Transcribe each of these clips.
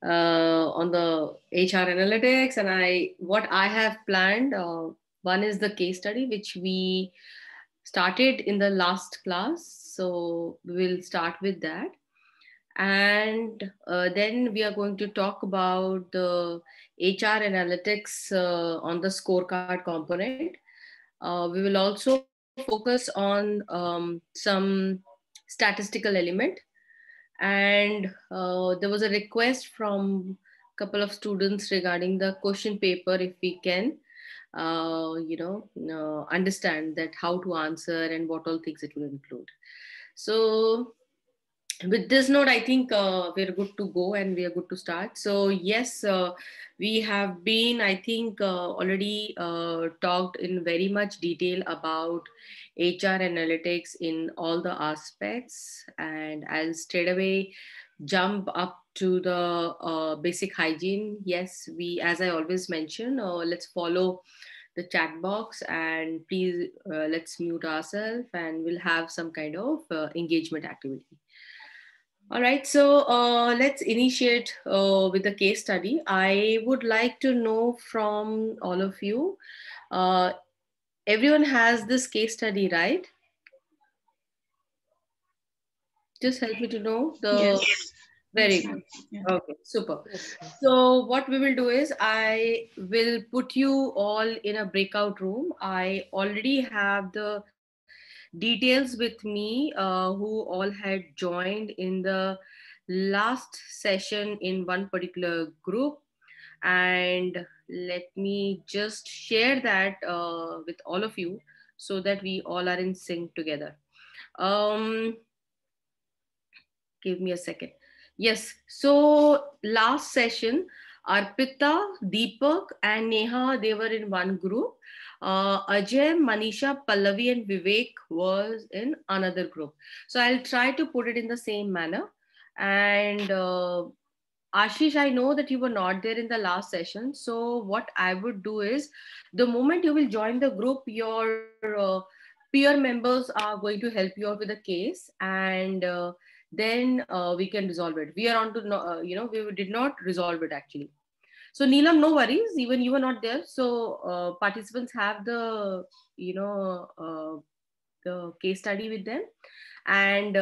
on the HR analytics, and what I have planned. One is the case study which we started in the last class, so we will start with that, and then we are going to talk about the HR analytics on the scorecard component. We will also focus on some statistical element, and there was a request from a couple of students regarding the question paper, if we can understand that how to answer and what all things it will include. So with this note, I think we're good to go and we are good to start. So yes, we have been, I think, already talked in very much detail about HR analytics in all the aspects, and I'll straight away jump up to the basic hygiene. Yes, we, as I always mention, let's follow the chat box, and please let's mute ourselves, and we'll have some kind of engagement activity. All right, so let's initiate with the case study. I would like to know from all of you, uh, everyone has this case study, right? Just help me to know the, Yes. very Yes, good. ma'am. Yeah. Okay, super. Yes, yes. So what we will do is I will put you all in a breakout room. I already have the details with me who all had joined in the last session in one particular group, and let me just share that with all of you so that we all are in sync together. um Give me a second. Yes, so last session, Arpita, Deepak, and Neha, they were in one group. Ajay, Manisha, Pallavi, and Vivek was in another group. So I'll try to put it in the same manner. And Ashish, I know that you were not there in the last session. So what I would do is, the moment you will join the group, your peer members are going to help you out with the case, and then we can resolve it. We are on to we did not resolve it actually. So Neelam, no worries, even you were not there. So participants have the the case study with them, and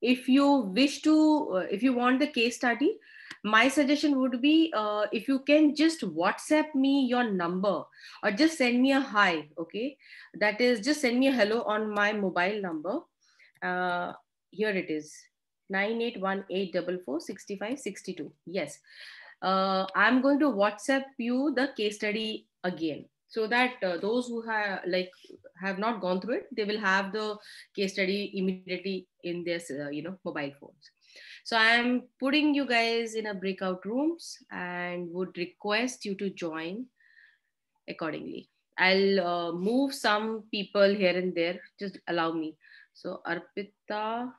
if you wish to if you want the case study, my suggestion would be, if you can just WhatsApp me your number, or just send me a hi. Okay, that is, just send me a hello on my mobile number. uh, Here it is, 9818446562. Yes, I'm going to WhatsApp you the case study again, so that those who have not gone through it, they will have the case study immediately in their mobile phones. So I'm putting you guys in a breakout rooms and would request you to join accordingly. I'll move some people here and there. Just allow me. So Arpita,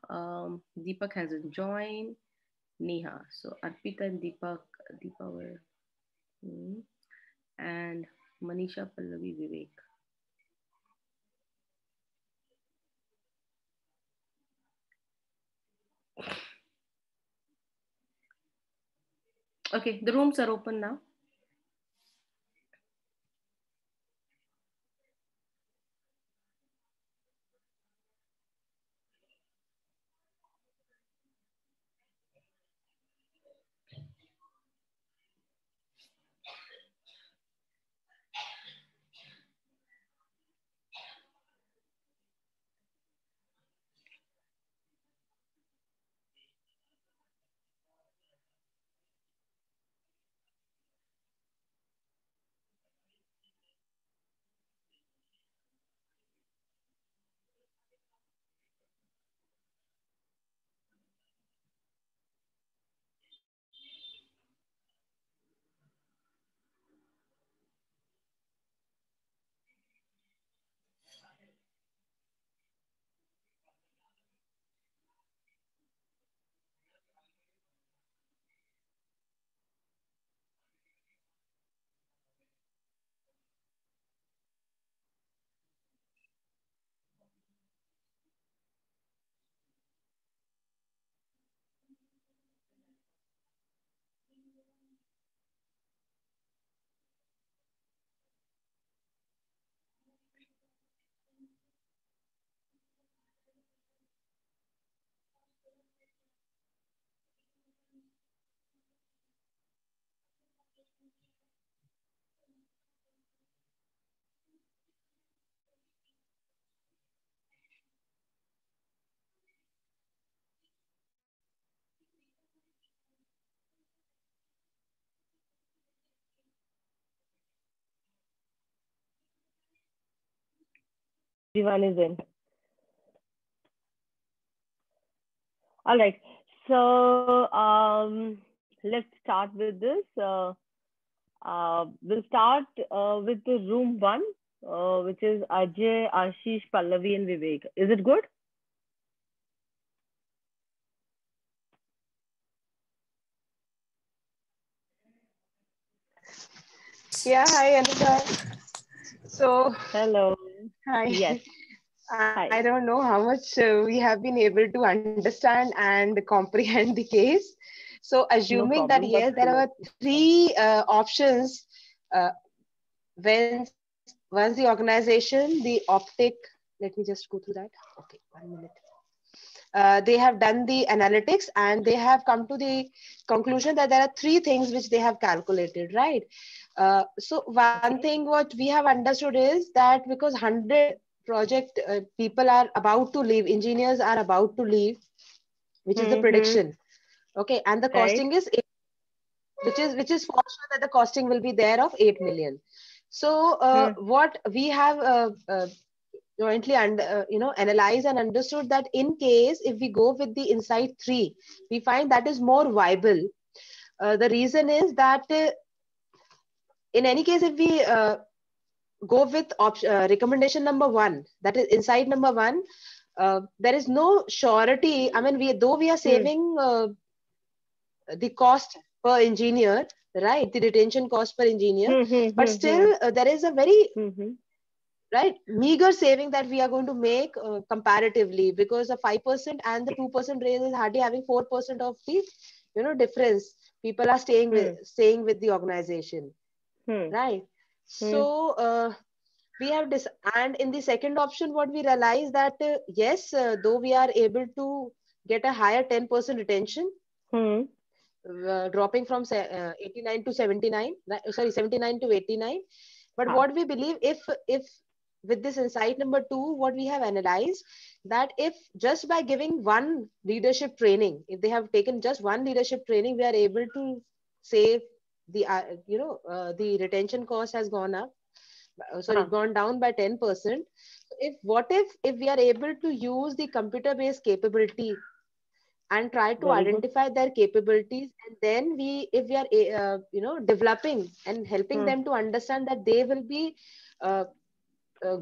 Deepak hasn't joined. Neha. So Arpita and Deepa were, and Manisha, Pallavi, Vivek. Okay, the rooms are open now. Everyone is in. All right. So let's start with this. We'll start with the room one, which is Ajay, Ashish, Pallavi, and Vivek. Is it good? Yeah, hi Anita. So, Hello. hi. Yes. I Hi. don't know how much we have been able to understand and comprehend the case. So, No assuming that problem, but yes, there let's are three options uh, once the organization, the optic, let me just go through that. Okay, 1 minute. They have done the analytics and they have come to the conclusion that there are three things which they have calculated, right? So one okay. thing what we have understood is that because 100 project people are about to leave, engineers are about to leave, which is the Mm-hmm. prediction. Okay, and the Right. costing is which is for sure that the costing will be there of 8 million. So Mm. what we have jointly and analyzed and understood that in case if we go with the Insight 3, we find that is more viable. The reason is that in any case if we go with recommendation number 1, that is Insight number 1, there is no surety. I mean, though we are Mm. saving the cost per engineer, right, the retention cost per engineer, but Mm-hmm. still there is a very Mm-hmm. right meager saving that we are going to make comparatively, because the 5% and the 2% raise is hardly having 4% of the difference. People are staying with the organization, Mm. right? Mm. So we have this, and in the second option what we realize that yes, though we are able to get a higher 10% retention, Mm. dropping from 89 to 79, sorry, 79 to 89. But Ah. what we believe, if with this Insight number 2, what we have analyzed, that if just by giving one leadership training, if they have taken just one leadership training, we are able to save the the retention cost has gone up, sorry, Ah. gone down by 10%. If we are able to use the computer based capability and try to Very good. identify their capabilities, and then if we are developing and helping Mm. them to understand that they will be uh,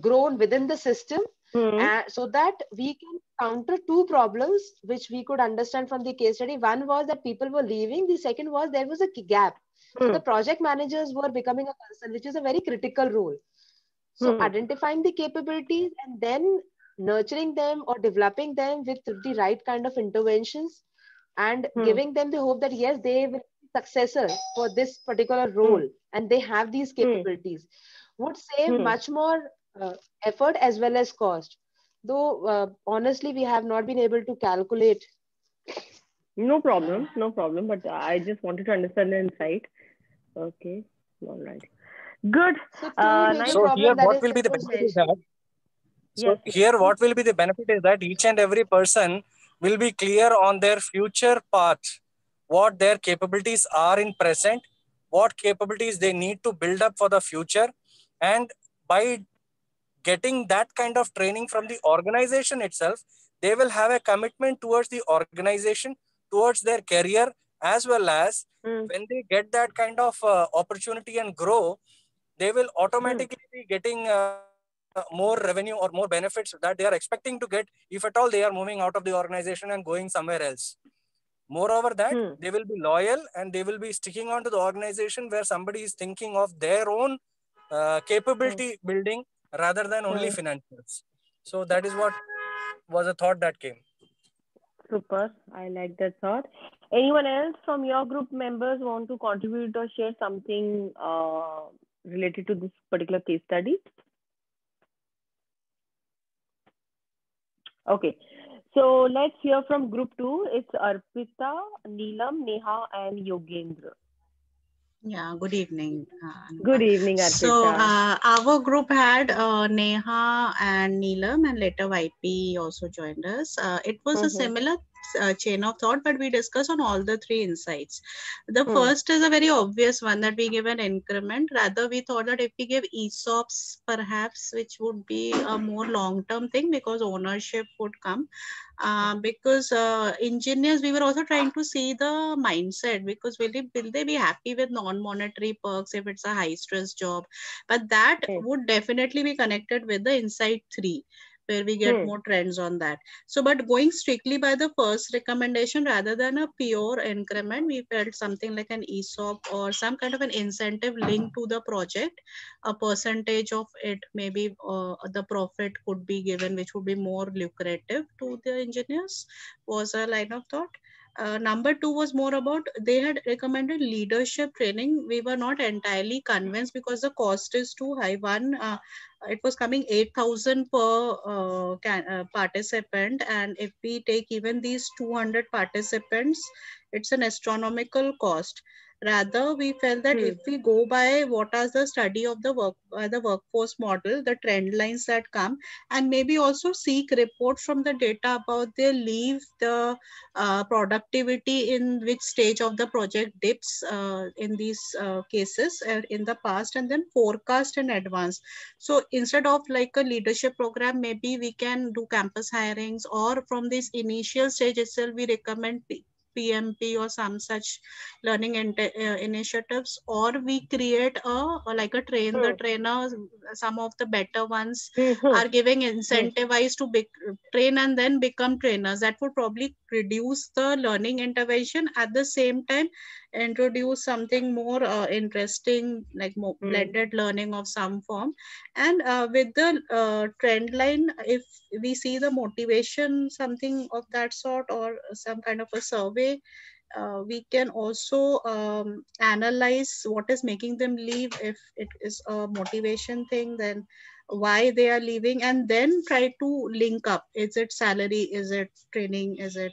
grown within the system, Mm. so that we can counter two problems which we could understand from the case study. One was that people were leaving, the second was there was a gap, so the Mm. project managers were becoming a concern, which is a very critical role. So Mm. identifying the capabilities and then nurturing them or developing them with the right kind of interventions, and Mm. giving them the hope that yes, they will be successor for this particular Mm. role and they have these Mm. capabilities, would save Mm. much more effort as well as cost. Though honestly, we have not been able to calculate. No problem. No problem. But I just wanted to understand the insight. Okay. All right. Good. So two major Nice. So here, problem that what is will be the was benefit is that mentioned. Yes. what will be the benefit is that each and every person will be clear on their future path, what their capabilities are in present, what capabilities they need to build up for the future, and by getting that kind of training from the organization itself, they will have a commitment towards the organization, towards their career, as well as Mm. when they get that kind of opportunity and grow, they will Mm. automatically be getting more revenue or more benefits that they are expecting to get if at all they are moving out of the organization and going somewhere else. Moreover, that Mm. they will be loyal and they will be sticking on to the organization where somebody is thinking of their own Mm. capability building rather than only Mm. financials. So that is what was a thought that came. Super. I like that thought. Anyone else from your group members want to contribute or share something related to this particular case study? Okay. So let's hear from group two. It's Arpita, Neelam, Neha, and Yogendra. Yeah, good evening, Good Anita. evening, So, Arpita. our group had Neha and Neelam, and later YP also joined us. It was a Mm-hmm. similar chain of thought, but we discuss on all the three insights. The first is a very obvious one, that we give an increment. Rather, we thought that if we give ESOPs, perhaps, which would be a more long-term thing, because ownership would come. Because engineers, we were also trying to see the mindset, because will they be happy with non-monetary perks if it's a high-stress job? But that would definitely be connected with the Insight 3, where we get more trends on that. So, but going strictly by the first recommendation rather than a pure increment, we felt something like an ESOP or some kind of an incentive linked to the project. A percentage of it, maybe the profit could be given, which would be more lucrative to the engineers, was a line of thought. Number two was more about, they had recommended leadership training. We were not entirely convinced because the cost is too high. One, it was coming 8,000 per participant, and if we take even these 200 participants, it's an astronomical cost. Rather, we felt that if we go by what is the study of the workforce model, the trend lines that come, and maybe also seek reports from the data about their leave, the productivity in which stage of the project dips in these cases in the past, and then forecast in advance. So instead of like a leadership program, maybe we can do campus hirings, or from this initial stage itself, we recommend PMP or some such learning initiatives, or we create like a train the trainer. Some of the better ones are giving incentivized to train and then become trainers. That would probably reduce the learning intervention, at the same time introduce something more interesting, like more blended learning of some form. And with the trend line, if we see the motivation, something of that sort, or some kind of a survey, we can also analyze what is making them leave. If it is a motivation thing, then why they are leaving, and then try to link up. Is it salary? Is it training? Is it,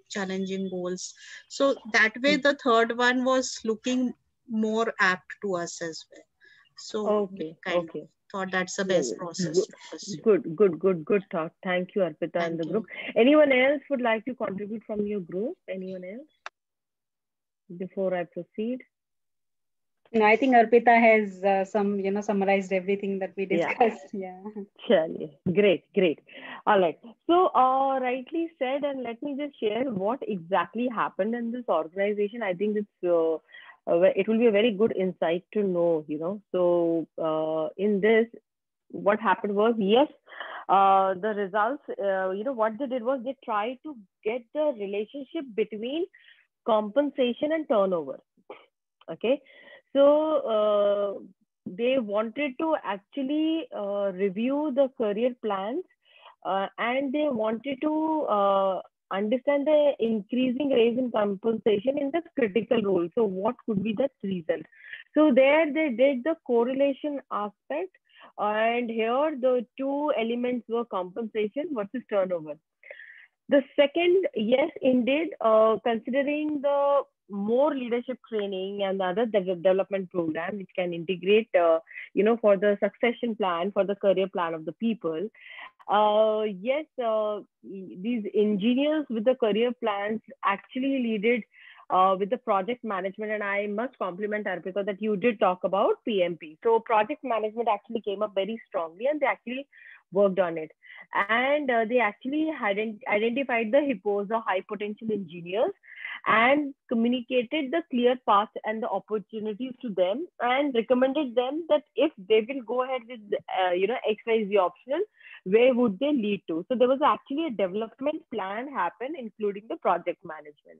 challenging goals? So that way, the third one was looking more apt to us as well. So we kind of thought that's the best process to pursue. Good thought. Thank you, Arpita, and the group. Anyone else would like to contribute from your group? Anyone else? Before I proceed. No, I think Arpita has summarized everything that we discussed. Yeah. Great. All right. So, rightly said, and let me just share what exactly happened in this organization. I think it's it will be a very good insight to know. So in this, what happened was, yes, the results. What they did was they tried to get the relationship between compensation and turnover. Okay. So they wanted to actually review the career plans, and they wanted to understand the increasing raise in compensation in the critical role. So what could be the reason? So there they did the correlation aspect, and here the two elements were compensation versus turnover. The second, yes, indeed, considering the more leadership training and the other development program, which can integrate, for the succession plan, for the career plan of the people. Yes, these engineers with the career plans actually leaded with the project management. And I must compliment Arpita that you did talk about PMP. So project management actually came up very strongly, and they actually worked on it. And they actually identified the HIPPOs, the high potential engineers, and communicated the clear path and the opportunities to them, and recommended them that if they will go ahead with XYZ optional, where would they lead to? So there was actually a development plan happen, including the project management.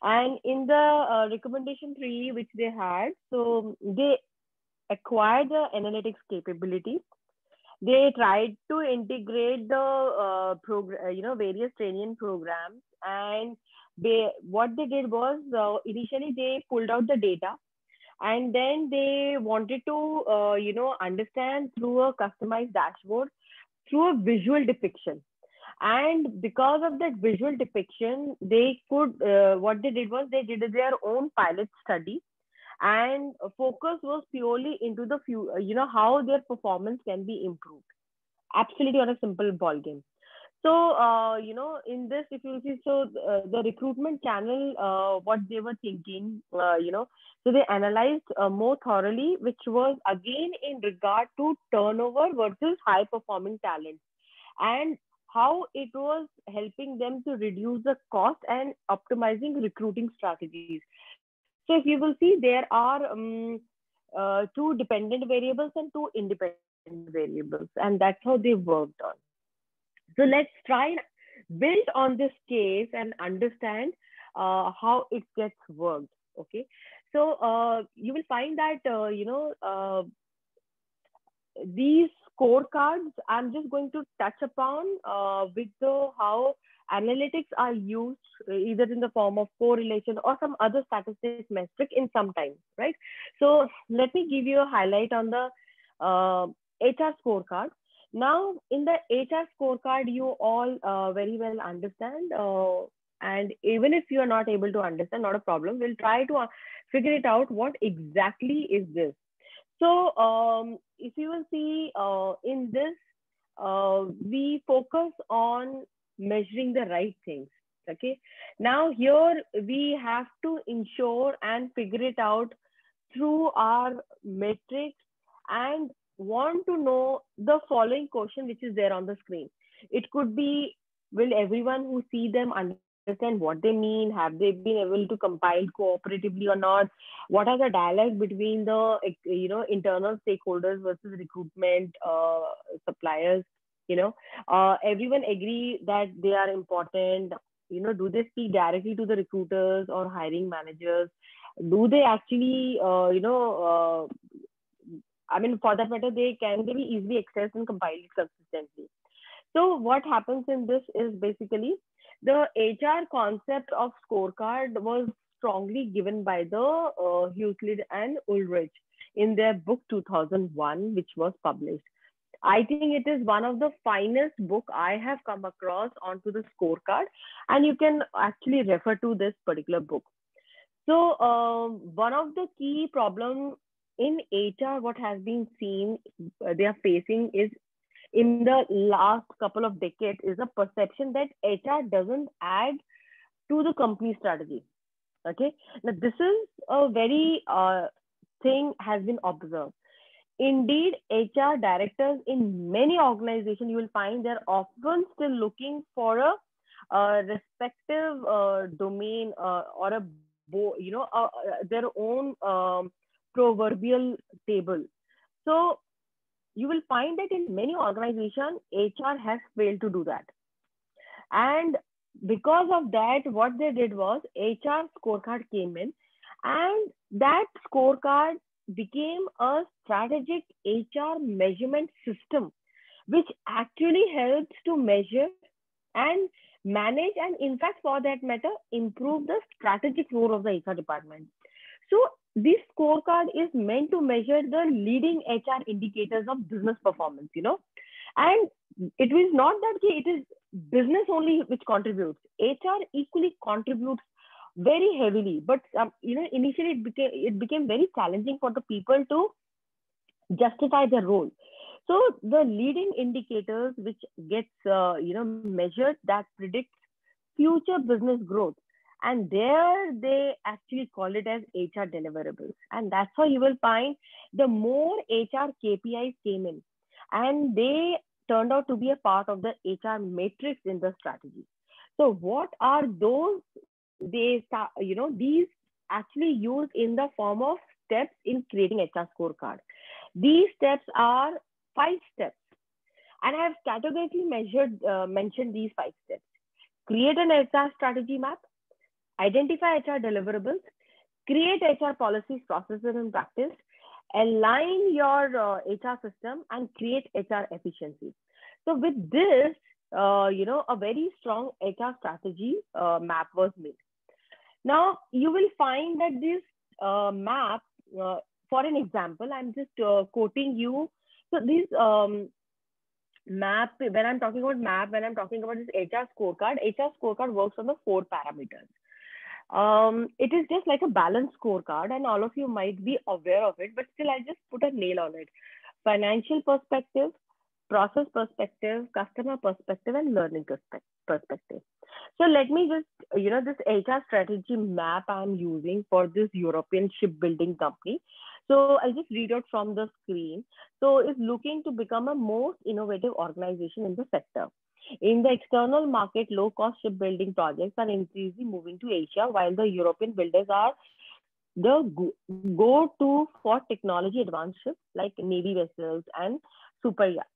And in the recommendation 3, which they had, so they acquired the analytics capability. They tried to integrate the various training programs, and what they did was initially they pulled out the data, and then they wanted to understand through a customized dashboard, through a visual depiction. And because of that visual depiction, they could what they did was they did their own pilot study, and focus was purely into the how their performance can be improved, absolutely on a simple ball game. So, in this, if you see, so the recruitment channel, what they were thinking, so they analyzed more thoroughly, which was again in regard to turnover versus high performing talent, and how it was helping them to reduce the cost and optimizing recruiting strategies. So if you will see, there are two dependent variables and two independent variables, and that's how they worked on. So let's try and build on this case and understand how it gets worked. Okay, so you will find that these scorecards I'm just going to touch upon with the how analytics are used either in the form of correlation or some other statistic metric in some time, right? So let me give you a highlight on the HR scorecard. Now in the HR scorecard, you all very well understand, and even if you are not able to understand, not a problem, we'll try to figure it out what exactly is this. So if you will see in this, we focus on measuring the right things. Okay. Now here we have to ensure and figure it out through our metrics and want to know the following question which is there on the screen. It could be, will everyone who see them understand what they mean? Have they been able to compile cooperatively or not? What are the dialogue between the internal stakeholders versus recruitment suppliers? Everyone agree that they are important. Do they speak directly to the recruiters or hiring managers? Do they actually I mean, for that matter, they be easily accessed and compiled consistently. So what happens in this is basically the HR concept of scorecard was strongly given by the Huslid and Ulrich in their book 2001, which was published. I think it is one of the finest book I have come across onto the scorecard, and you can actually refer to this particular book. So one of the key problem in HR, what has been seen they are facing is in the last couple of decades is a perception that HR doesn't add to the company strategy. Okay, now this is a very thing has been observed. Indeed, HR directors in many organizations, you will find they're often still looking for a respective domain or their own proverbial table. So you will find that in many organizations, HR has failed to do that. And because of that, what they did was HR scorecard came in, and that scorecard became a strategic HR measurement system, which actually helps to measure and manage, and in fact, for that matter, improve the strategic role of the HR department. So this scorecard is meant to measure the leading HR indicators of business performance, and it is not that it is business only which contributes. HR equally contributes very heavily, but initially it became very challenging for the people to justify their role. So the leading indicators which gets measured that predicts future business growth, and there they actually call it as HR deliverables. And that's how you will find the more HR KPIs came in, and they turned out to be a part of the HR matrix in the strategy. So what are those? These actually used in the form of steps in creating HR scorecard. These steps are 5 steps, and I have categorically mentioned these 5 steps. Create an HR strategy map, identify HR deliverables, create HR policies, processes, and practice, align your HR system, and create HR efficiency. So with this, a very strong HR strategy map was made. Now you will find that this map, for an example, I'm just quoting you. So this map, when I'm talking about map, when I'm talking about this HR scorecard works on the 4 parameters. It is just like a balanced scorecard, and all of you might be aware of it, but still I just put a nail on it. Financial perspective, process perspective, customer perspective, and learning perspective. So let me just, this HR strategy map I'm using for this European shipbuilding company. So I'll just read out from the screen. So it's looking to become a most innovative organization in the sector. In the external market, low-cost shipbuilding projects are increasingly moving to Asia, while the European builders are the go-to for technology advanced ships like Navy vessels and super yachts.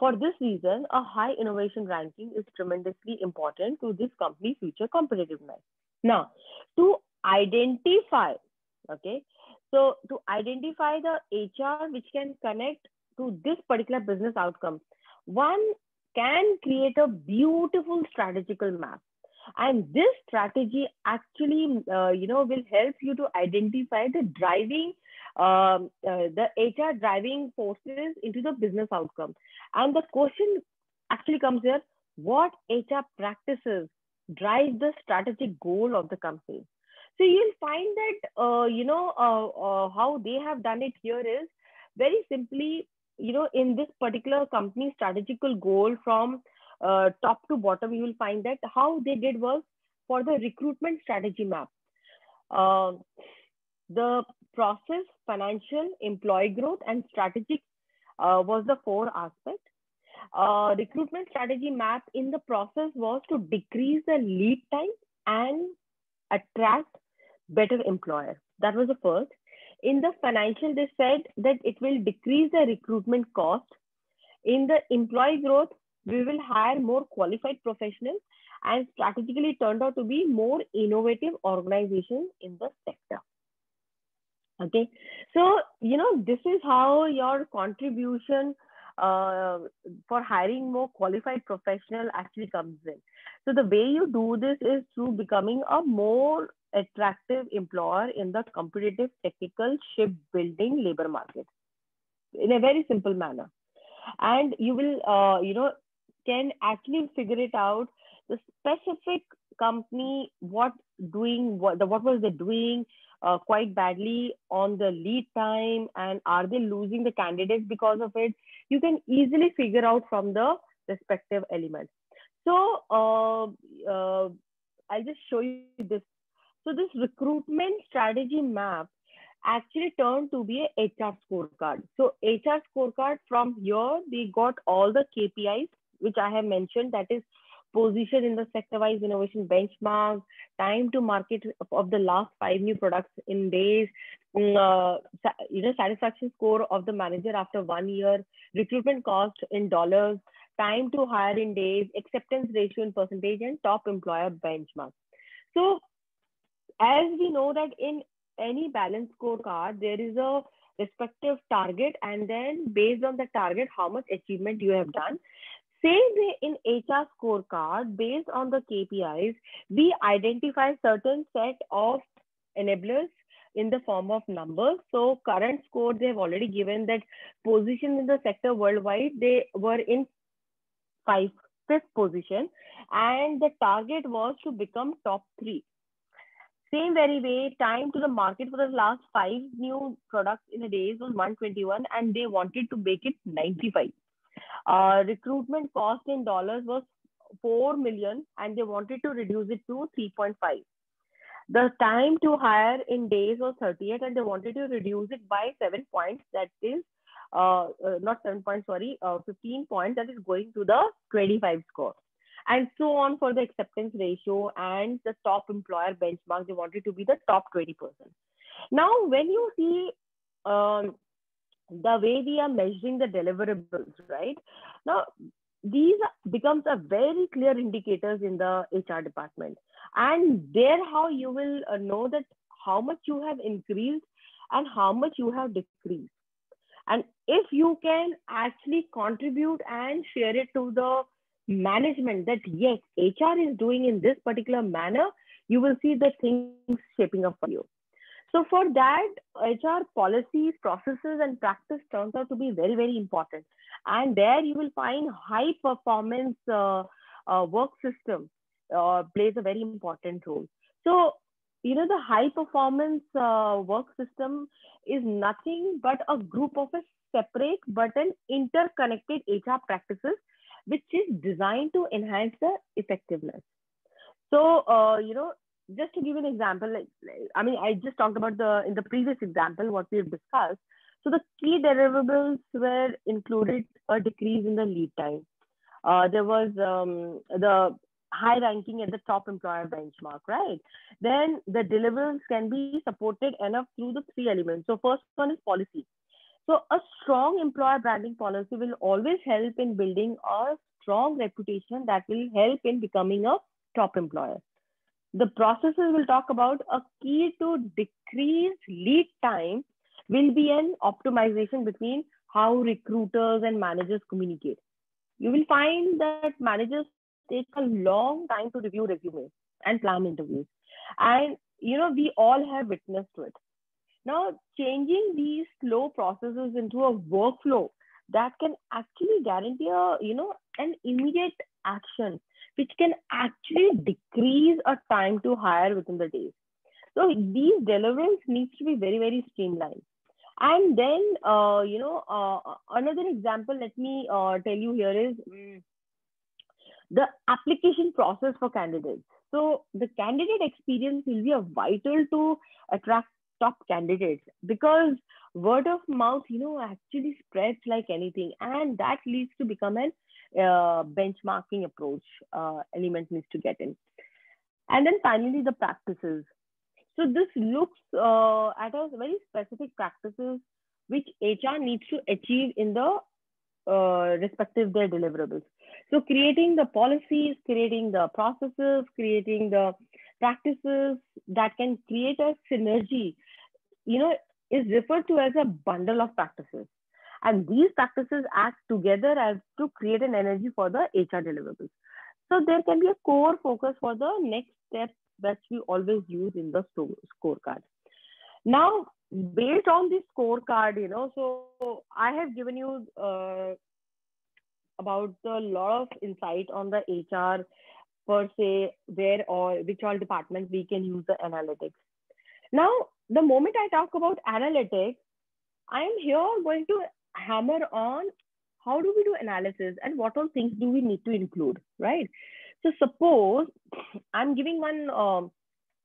For this reason, a high innovation ranking is tremendously important to this company's future competitiveness. Now, to identify, okay, so to identify the HR which can connect to this particular business outcome, one can create a beautiful strategical map. And this strategy actually, will help you to identify the the HR driving forces into the business outcome. And the question actually comes here: what HR practices drive the strategic goal of the company? So you'll find that, how they have done it here is very simply, in this particular company strategical goal from top to bottom, you will find that how they did was for the recruitment strategy map. The process, financial, employee growth, and strategic was the 4 aspects. Recruitment strategy map in the process was to decrease the lead time and attract better employer. That was the first. In the financial, they said that it will decrease the recruitment cost. In the employee growth, we will hire more qualified professionals, and strategically turned out to be more innovative organizations in the sector. Okay, so this is how your contribution for hiring more qualified professional actually comes in. So the way you do this is through becoming a more attractive employer in the competitive technical shipbuilding labor market in a very simple manner. And you will, can actually figure it out, the specific company, what was they doing quite badly on the lead time, and are they losing the candidates because of it? You can easily figure out from the respective elements. So I'll just show you this. So this recruitment strategy map actually turned to be a HR scorecard. So HR scorecard, from here, we got all the KPIs, which I have mentioned, that is position in the sector-wise innovation benchmark, time to market of the last 5 new products in days, satisfaction score of the manager after 1 year, recruitment cost in dollars, time to hire in days, acceptance ratio in percentage, and top employer benchmark. So as we know that in any balanced scorecard, there is a respective target, and then based on the target, how much achievement you have done. Same way in HR scorecard, based on the KPIs, we identify certain set of enablers in the form of numbers. So current score, they have already given that position in the sector worldwide, they were in 5th position, and the target was to become top 3. Same very way, time to the market for the last 5 new products in a day was 121, and they wanted to make it 95. Recruitment cost in dollars was 4 million, and they wanted to reduce it to 3.5. The time to hire in days was 38, and they wanted to reduce it by 7 points. That is not 7 points, sorry, 15 points. That is going to the 25 score. And so on for the acceptance ratio and the top employer benchmark. They wanted to be the top 20%. Now, when you see the way we are measuring the deliverables, right? Now, these becomes a very clear indicators in the HR department. And there how you will know that how much you have increased and how much you have decreased. And if you can actually contribute and share it to the management that yes, HR is doing in this particular manner, you will see the things shaping up for you. So for that, HR policies, processes, and practice turns out to be very, very important. And there you will find high performance work system plays a very important role. So, the high performance work system is nothing but a group of a separate but an interconnected HR practices, which is designed to enhance the effectiveness. So, just to give an example, I mean, I just talked about in the previous example, what we have discussed. So the key deliverables were included a decrease in the lead time. There was the high ranking at the top employer benchmark, right? Then the deliverables can be supported enough through the three elements. So first one is policy. So a strong employer branding policy will always help in building a strong reputation that will help in becoming a top employer. The processes we'll talk about, a key to decrease lead time will be an optimization between how recruiters and managers communicate. You will find that managers take a long time to review resumes and plan interviews. And, we all have witnessed to it. Now, changing these slow processes into a workflow that can actually guarantee an immediate action, which can actually decrease a time to hire within the days. So these deliverables needs to be very, very streamlined. And then, another example, let me tell you here is the application process for candidates. So the candidate experience will be a vital to attract top candidates, because word of mouth, actually spreads like anything, and that leads to become an benchmarking approach element needs to get in. And then finally, the practices. So this looks at a very specific practices which HR needs to achieve in the respective their deliverables. So creating the policies, creating the processes, creating the practices that can create a synergy, is referred to as a bundle of practices. And these practices act together as to create an energy for the HR deliverables. So there can be a core focus for the next step that we always use in the scorecard. Now, based on this scorecard, so I have given you about a lot of insight on the HR per se, where or which all departments we can use the analytics. Now, the moment I talk about analytics, I'm here going to hammer on how do we do analysis and what all things do we need to include, right? So suppose I'm giving one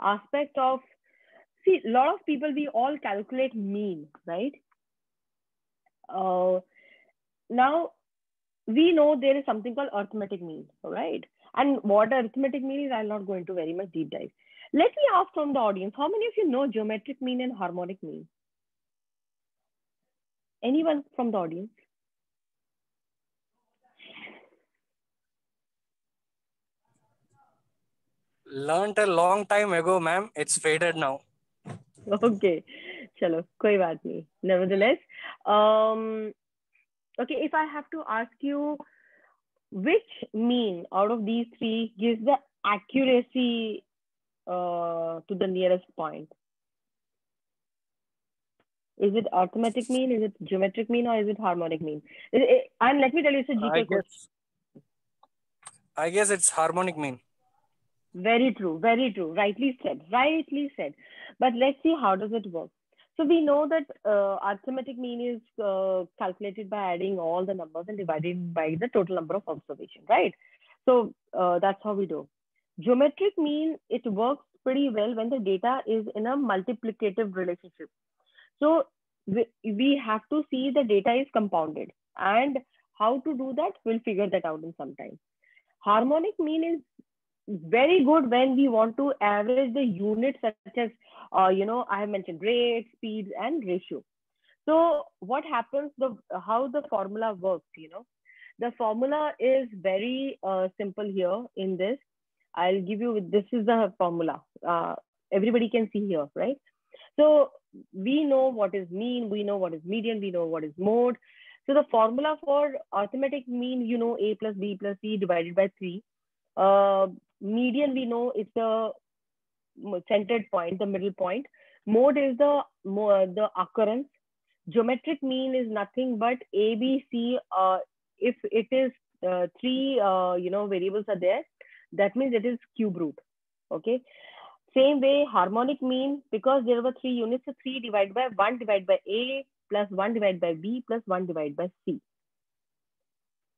aspect of, see, a lot of people, we all calculate mean, right? Now, we know there is something called arithmetic mean, right? And what arithmetic mean is, I'll not go into very much deep dive. Let me ask from the audience, how many of you know geometric mean and harmonic mean? Anyone from the audience? Learned a long time ago, ma'am. It's faded now. Okay, chalo, koi baat nahi. Nevertheless, okay, if I have to ask you, which mean out of these three gives the accuracy to the nearest point? Is it arithmetic mean? Is it geometric mean? Or is it harmonic mean? And let me tell you, it's a GK question. I guess it's harmonic mean. Very true, very true. Rightly said, rightly said. But let's see, how does it work? So we know that arithmetic mean is calculated by adding all the numbers and dividing by the total number of observations, right? So that's how we do. Geometric mean, it works pretty well when the data is in a multiplicative relationship. So we have to see the data is compounded, and how to do that, we'll figure that out in some time. Harmonic mean is very good when we want to average the units such as, I have mentioned rate, speeds, and ratio. So what happens, how the formula works, the formula is very simple here in this. I'll give you, this is the formula. Everybody can see here, right? So we know what is mean, we know what is median, we know what is mode. So the formula for arithmetic mean, A plus B plus C divided by 3. Median, we know it's the centered point, the middle point. Mode is the occurrence. Geometric mean is nothing but A, B, C. If it is 3, variables are there, that means it is cube root. Okay. Same way, harmonic mean, because there were 3 units, so 3 divided by 1 divided by A plus 1 divided by B plus 1 divided by C.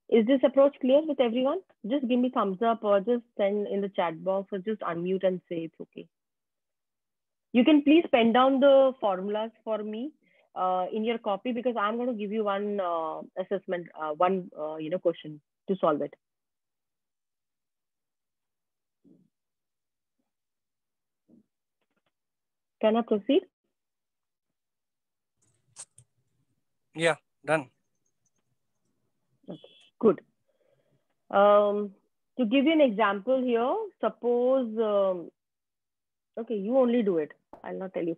Is this approach clear with everyone? Just give me thumbs up or just send in the chat box or just unmute and say it's okay. You can please pen down the formulas for me in your copy, because I'm going to give you one assessment, one question to solve it. Can I proceed? Yeah, done. Okay, good. To give you an example here, suppose, okay, you only do it. I'll not tell you.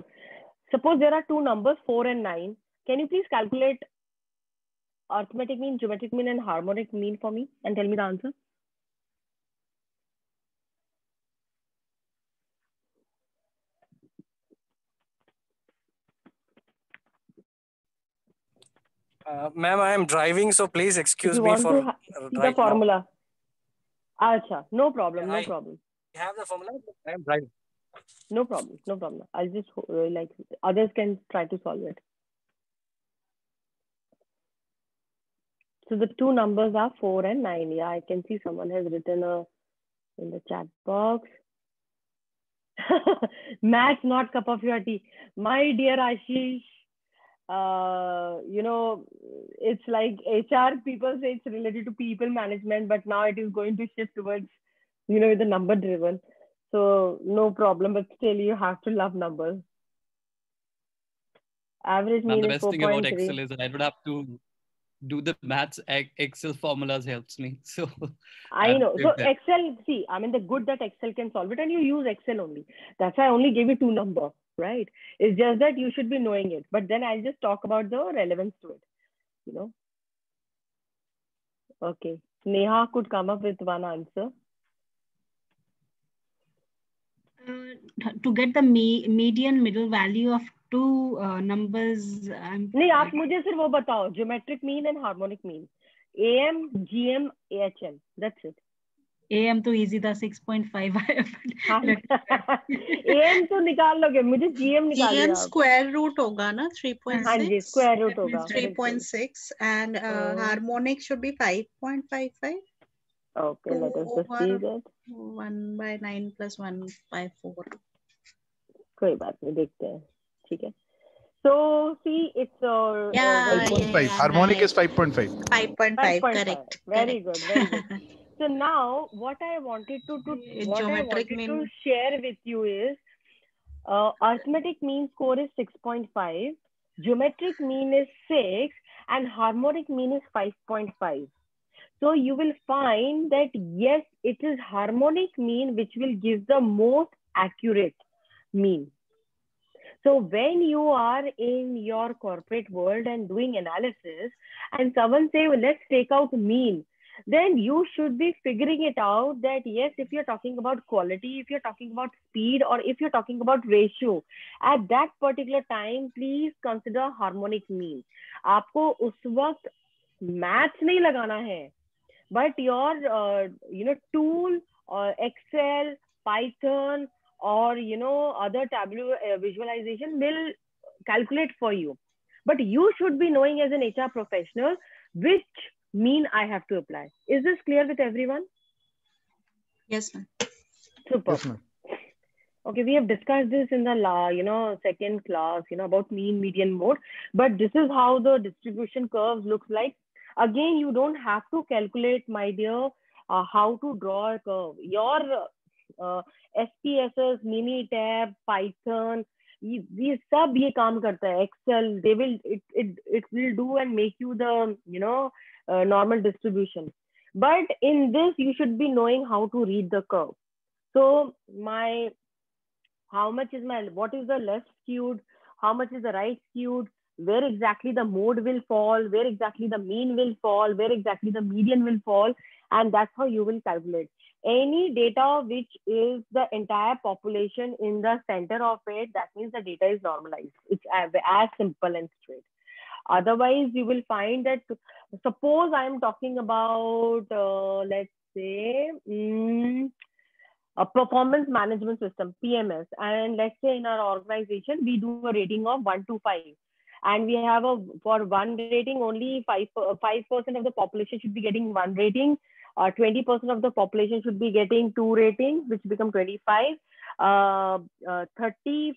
Suppose there are two numbers, 4 and 9. Can you please calculate arithmetic mean, geometric mean, and harmonic mean for me and tell me the answer? Ma'am, I am driving, so please excuse me for see right the formula. Acha, no problem, no problem. I have the formula, but I am driving. No problem, no problem. I'll just like others can try to solve it. So the two numbers are 4 and 9. Yeah, I can see someone has written in the chat box. Maths not cup of your tea. My dear Ashish, it's like HR people say it's related to people management, but now it is going to shift towards, the number driven. So no problem, but still you have to love numbers. Average mean the is best thing about 4.3. Excel is that I don't have to do the maths. Excel formulas helps me. So I know. So Excel, see, I mean, the good that Excel can solve it, and you use Excel only. That's why I only gave you two numbers, right? It's just that you should be knowing it. But then I'll just talk about the relevance to it, Okay. Neha could come up with one answer. To get the median middle value of two numbers. नहीं, आप मुझे सिर्फ वो बताओ, geometric mean and harmonic mean. AM, GM, AHM. That's it. AM तो easy था 6.5. AM तो निकाल लोगे, मुझे GM निकालिए आप. square root होगा ना 3.6. हाँ जी, square root होगा. 3.6 and harmonic should be 5.55. Okay, let us just see that. 1 by 9 plus 1 by 4. कोई बात नहीं, देखते हैं, ठीक है. So see, it's 5.5. Harmonic is 5.5. 5.5, correct. Very good, very good. So now, what I wanted to share with you is, arithmetic mean score is 6.5, geometric mean is 6, and harmonic mean is 5.5. So you will find that yes, it is harmonic mean which will give the most accurate mean. So when you are in your corporate world and doing analysis and someone say, well, let's take out mean, then you should be figuring it out that yes, if you're talking about quality, if you're talking about speed, or if you're talking about ratio, at that particular time, please consider harmonic mean. आपको उस वक्त maths नहीं लगाना है, but your tool or Excel, Python, or other Tableau visualization will calculate for you. But you should be knowing as an HR professional which mean I have to apply. Is this clear with everyone? Yes, ma'am. Super. Yes, ma'am. Okay, we have discussed this in the second class, about mean, median, mode. But this is how the distribution curves looks like. Again, you don't have to calculate, my dear, how to draw a curve. Your SPSS, Minitab, Python, ये सब ये काम करता है. Excel, it will do and make you the normal distribution. But in this, you should be knowing how to read the curve. So what is the left skewed, how much is the right skewed, where exactly the mode will fall, where exactly the mean will fall, where exactly the median will fall, and that's how you will calculate. Any data which is the entire population in the center of it, that means the data is normalized. It's as simple and straight. Otherwise, you will find that, suppose I am talking about, let's say, a performance management system, PMS. And let's say in our organization, we do a rating of 1 to 5. And we have for one rating, only 5% of the population should be getting one rating. 20% of the population should be getting two ratings, which become 25. 40%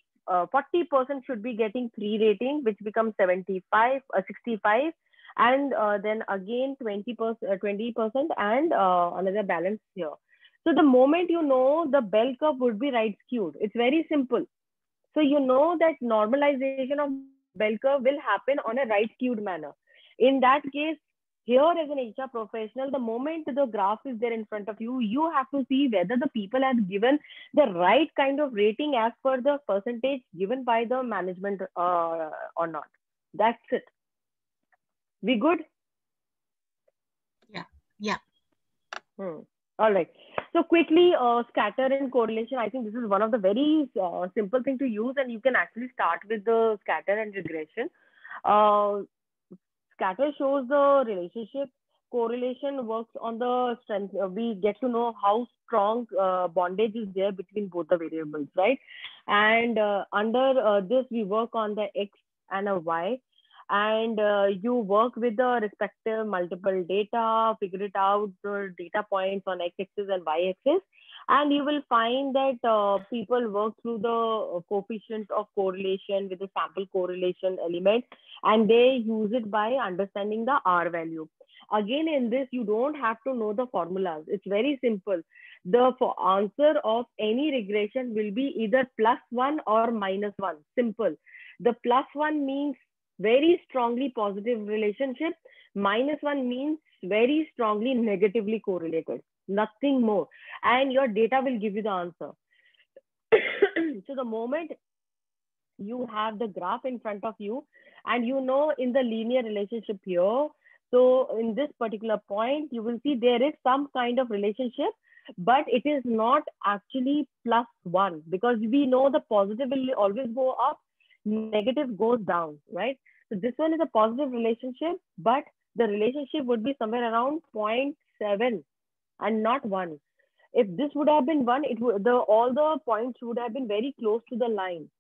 should be getting three ratings, which becomes 65. And then again 20%, and another balance here. So the moment you know, the bell curve would be right skewed. It's very simple. So you know that normalization of bell curve will happen on a right skewed manner. In that case, here as an HR professional, the moment the graph is there in front of you, you have to see whether the people have given the right kind of rating as per the percentage given by the management or not. That's it. We good? Yeah. All right. So quickly, scatter and correlation. I think this is one of the very simple thing to use, and you can actually start with the scatter and regression. Scatter shows the relationship. Correlation works on the strength. We get to know how strong bondage is there between both the variables, right? And under this, we work on the X and a Y. And you work with the respective multiple data, figure it out, the data points on x-axis and y-axis, and you will find that people work through the coefficient of correlation with the sample correlation element, and they use it by understanding the R value. Again, in this, you don't have to know the formulas. It's very simple. The answer of any regression will be either +1 or -1. Simple. The +1 means very strongly positive relationship. -1 means very strongly negatively correlated. Nothing more. And your data will give you the answer. So the moment you have the graph in front of you, and you know in the linear relationship here, so in this particular point, you will see there is some kind of relationship, but it is not actually +1, because we know the positive will always go up, negative goes down, right? So this one is a positive relationship, but the relationship would be somewhere around 0.7 and not 1. If this would have been 1, it would, all the points would have been very close to the line,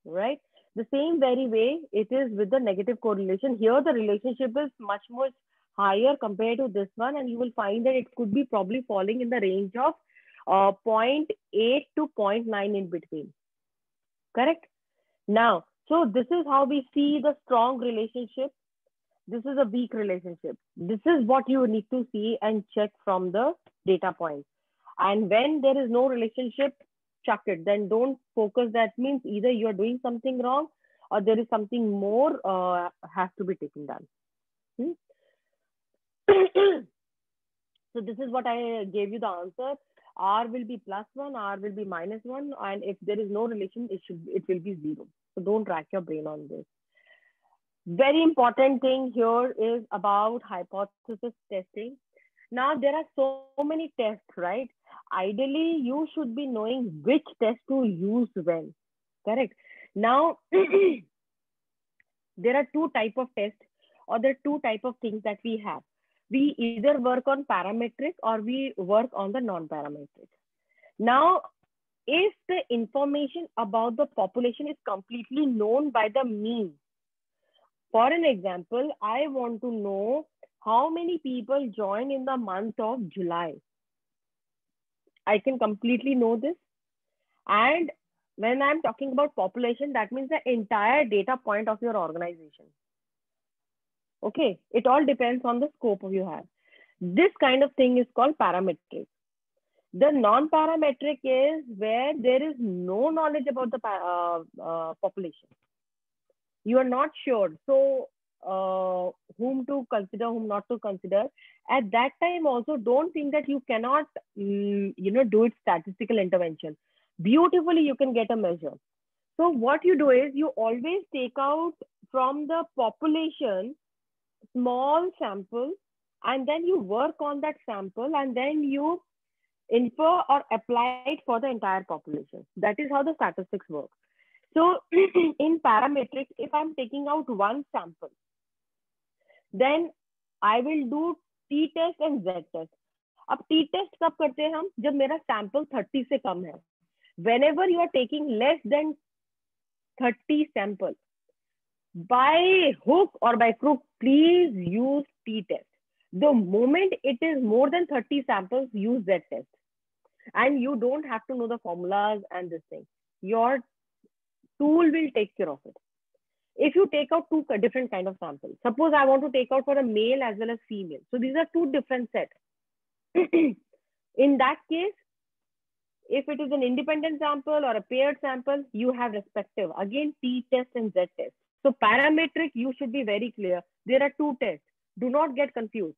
right? The same very way it is with the negative correlation. Here the relationship is much more higher compared to this one, and you will find that it could be probably falling in the range of 0.8 to 0.9 in between. Correct? Now, so this is how we see the strong relationship. This is a weak relationship. This is what you need to see and check from the data points. And when there is no relationship, chuck it. Then don't focus. That means either you are doing something wrong or there is something more has to be taken down. So this is what I gave you the answer. R will be +1, R will be -1, and if there is no relation, it will be 0. So don't rack your brain on this. Very important thing here is about hypothesis testing. Now there are so many tests, right? Ideally, you should be knowing which test to use when. Correct? Now, there are two types of tests, or there are two types of things that we have. We either work on parametric or we work on the non-parametric. Now, if the information about the population is completely known by the mean, for an example, I want to know how many people join in the month of July. I can completely know this. And when I'm talking about population, that means the entire data point of your organization. Okay, it all depends on the scope you have. This kind of thing is called parametric. The non-parametric is where there is no knowledge about the population. You are not sure. So whom to consider, whom not to consider. At that time also, don't think that you cannot do it statistical intervention. Beautifully, you can get a measure. So what you do is you always take out from the population small sample, and then you work on that sample, and then you infer or apply it for the entire population. That is how the statistics work. So in parametrics, if I'm taking out one sample, then I will do t-test and z-test. अब t-test कब करते हैं हम? जब मेरा sample 30 से कम है. Whenever you are taking less than 30 sample, By hook or by crook, please use t-test. The moment it is more than 30 samples, use z-test. And you don't have to know the formulas and this thing. Your tool will take care of it. If you take out two different kind of samples, suppose I want to take out for a male as well as female. So these are two different sets. In that case, if it is an independent sample or a paired sample, you have respective. Again, t-test and z-test. So parametric, you should be very clear. There are two tests. Do not get confused.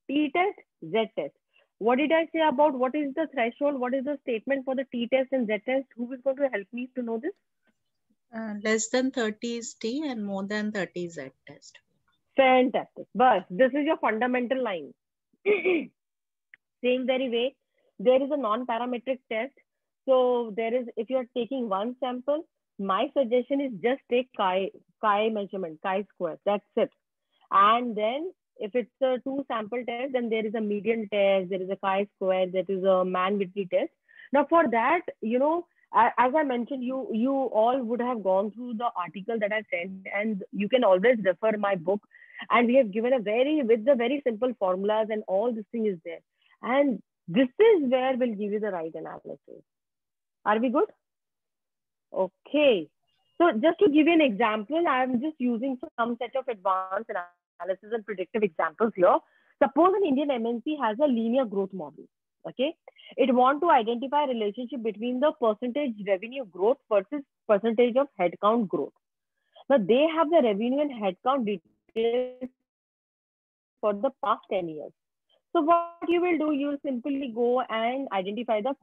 T-test, z-test. What did I say about what is the threshold? What is the statement for the t-test and z-test? Who is going to help me to know this? Less than 30 is T and more than 30 is z-test. Fantastic. But this is your fundamental line. Same very way, there is a non-parametric test. So there is, if you're taking one sample, my suggestion is just take chi measurement, chi-square. That's it. And then if it's a two sample test, then there is a median test, there is a chi-square, there is a Mann-Whitney test. Now for that, you know, as I mentioned, you all would have gone through the article that I sent, and you can always refer my book. And we have given with the very simple formulas, and all this thing is there. And this is where we'll give you the right analysis. Are we good? Okay. So just to give you an example, I'm just using some set of advanced analysis and predictive examples here. Suppose an Indian MNC has a linear growth model. Okay. It wants to identify a relationship between the percentage revenue growth versus percentage of headcount growth. Now they have the revenue and headcount details for the past 10 years. So what you will do, you will simply go and identify the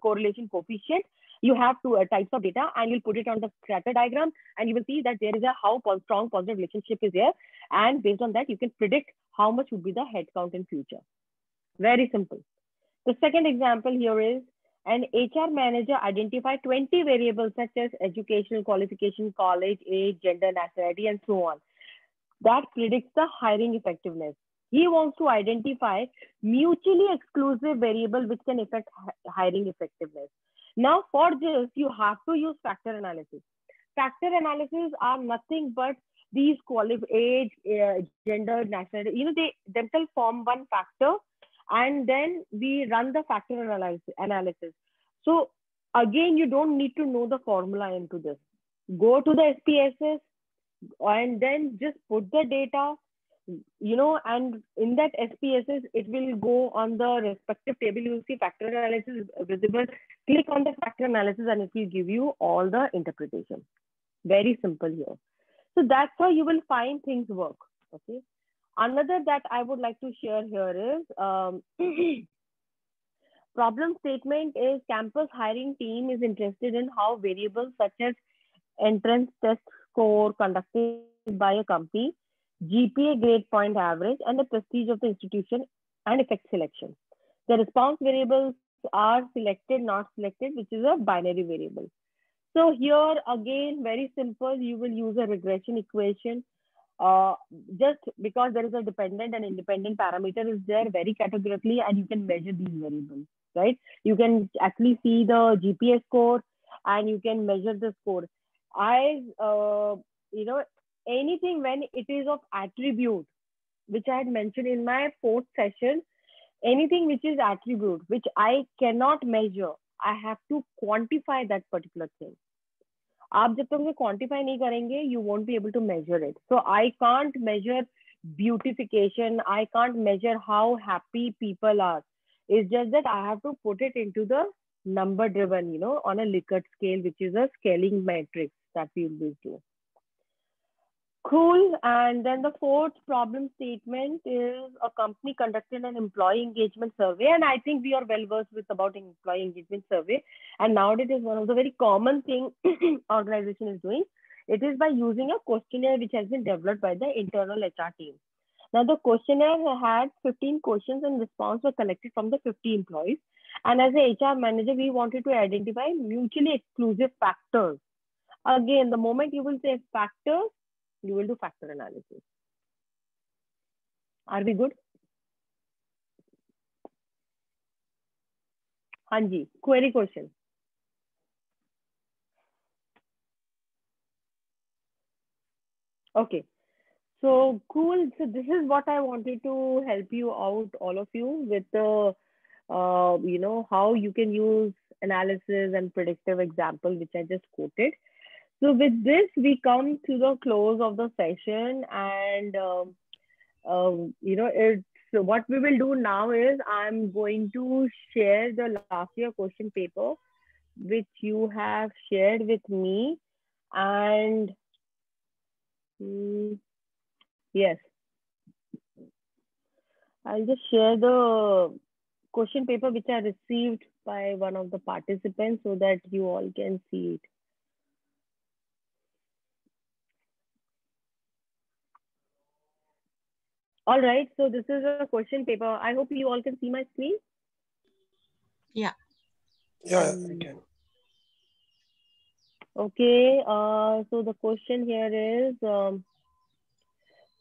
correlation coefficient. You have two types of data, and you'll put it on the scatter diagram, and you will see that there is a how strong positive relationship is there. And based on that, you can predict how much would be the headcount in future. Very simple. The second example here is an HR manager identify 20 variables such as educational qualification, college, age, gender, nationality, and so on. That predicts the hiring effectiveness. He wants to identify mutually exclusive variable which can affect hiring effectiveness. Now for this, you have to use factor analysis. Factor analysis are nothing but these age, gender, nationality, you know, they themselves form one factor, and then we run the factor analysis. So again, you don't need to know the formula into this. Go to the SPSS and then just put the data, you know, and in that SPSS, it will go on the respective table. You will see factor analysis visible. Click on the factor analysis and it will give you all the interpretation. Very simple here. So that's how you will find things work. Okay. Another that I would like to share here is problem statement is campus hiring team is interested in how variables such as entrance test score conducted by a company, GPA grade point average, and the prestige of the institution and effect selection. The response variables are selected, not selected, which is a binary variable. So here again, very simple, you will use a regression equation. Just because there is a dependent and independent parameter is there very categorically, and you can measure these variables, right? You can actually see the GPA score and you can measure the score. You know, anything when it is of attribute, which I had mentioned in my 4th session, anything which is attribute, which I cannot measure, I have to quantify that particular thing. आप जब तक उसे quantify नहीं करेंगे, you won't be able to measure it. So I can't measure beautification. I can't measure how happy people are. It's just that I have to put it into the number driven, you know, on a Likert scale, which is a scaling matrix that we will do. Cool. And then the 4th problem statement is a company conducted an employee engagement survey. And I think we are well versed with about employee engagement survey. And nowadays it is one of the very common thing organization is doing. It is by using a questionnaire which has been developed by the internal HR team. Now the questionnaire had 15 questions and responses were collected from the 50 employees. And as a HR manager, we wanted to identify mutually exclusive factors. Again, the moment you will say factors, you will do factor analysis. Are we good? Hanji, query question. Okay. So cool. So this is what I wanted to help you out, all of you, with the, how you can use analysis and predictive example, which I just quoted. So with this, we come to the close of the session, and it's what we will do now is I'm going to share the last year question paper, which you have shared with me, and yes, I'll just share the question paper which I received by one of the participants so that you all can see it. All right, so this is a question paper. I hope you all can see my screen. Yeah. Yeah, I can. Okay, so the question here is,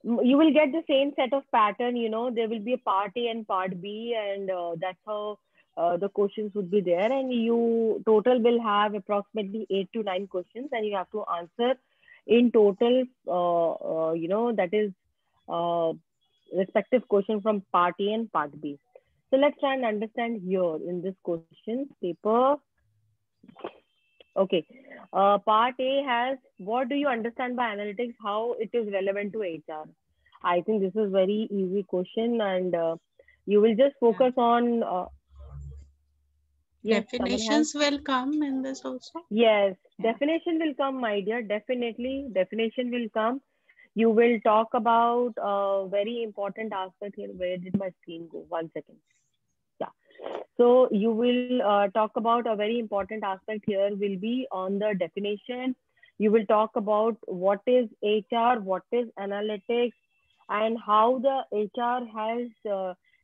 you will get the same set of pattern, there will be a part A and part B, and that's how the questions would be there. And you total will have approximately 8 to 9 questions, and you have to answer in total, that is respective question from part A and part B. So let's try and understand here in this question paper. Okay. Part A has, what do you understand by analytics? How it is relevant to HR? I think this is very easy question, and you will just focus on. Yes, definitions will come in this also. Yes, definition will come, my dear. Definitely, definition will come. You will talk about a very important aspect here. Where did my screen go? 1 second. Yeah. So you will talk about a very important aspect here will be on the definition. You will talk about what is HR, what is analytics, and how the HR has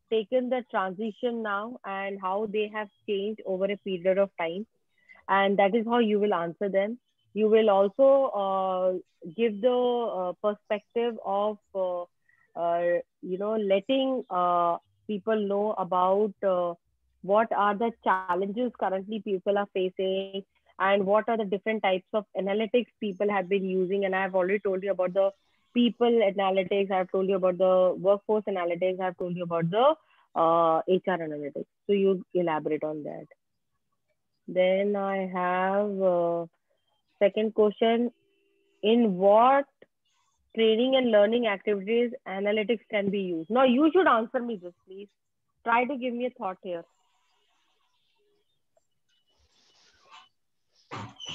taken the transition now and how they have changed over a period of time. And that is how you will answer them. You will also give the perspective of, letting people know about what are the challenges currently people are facing, and what are the different types of analytics people have been using. And I have already told you about the people analytics, I have told you about the workforce analytics, I have told you about the HR analytics. So you elaborate on that. Then I have second question. In what training and learning activities analytics can be used? Now you should answer me this, please. Try to give me a thought here.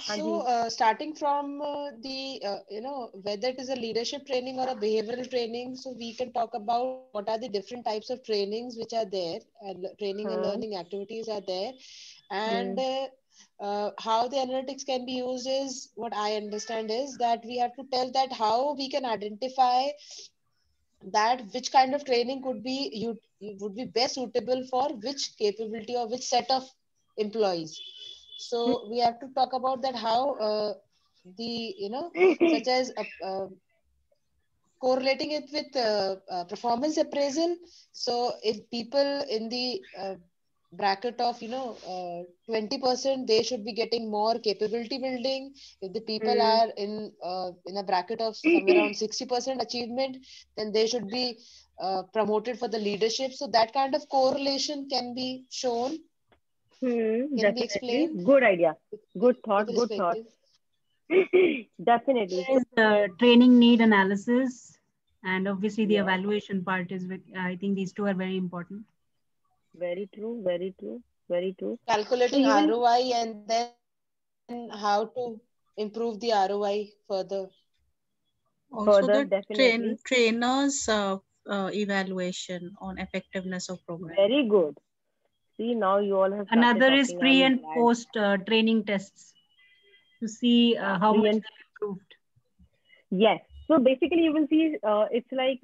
So starting from whether it is a leadership training or a behavioral training, so we can talk about what are the different types of trainings which are there, and training and learning activities are there, and how the analytics can be used is, what I understand is that we have to tell that how we can identify that which kind of training would be best suitable for which capability or which set of employees. So we have to talk about that how such as correlating it with performance appraisal. So if people in the bracket of 20%, they should be getting more capability building. If the people are in a bracket of somewhere around 60% achievement, then they should be promoted for the leadership. So that kind of correlation can be shown, can Definitely. be explained. Good idea. Good thought. Good thought. Definitely. There is the training need analysis, and obviously the evaluation part is with, I think these two are very important. Very true. Very true. Very true. Calculating ROI and then how to improve the ROI further. Also Further, the definitely. trainers evaluation on effectiveness of program. Very good. See, now you all have started Another is talking. pre I'm and glad. post training tests to see how much they've improved. Yes. So basically, you will see it's like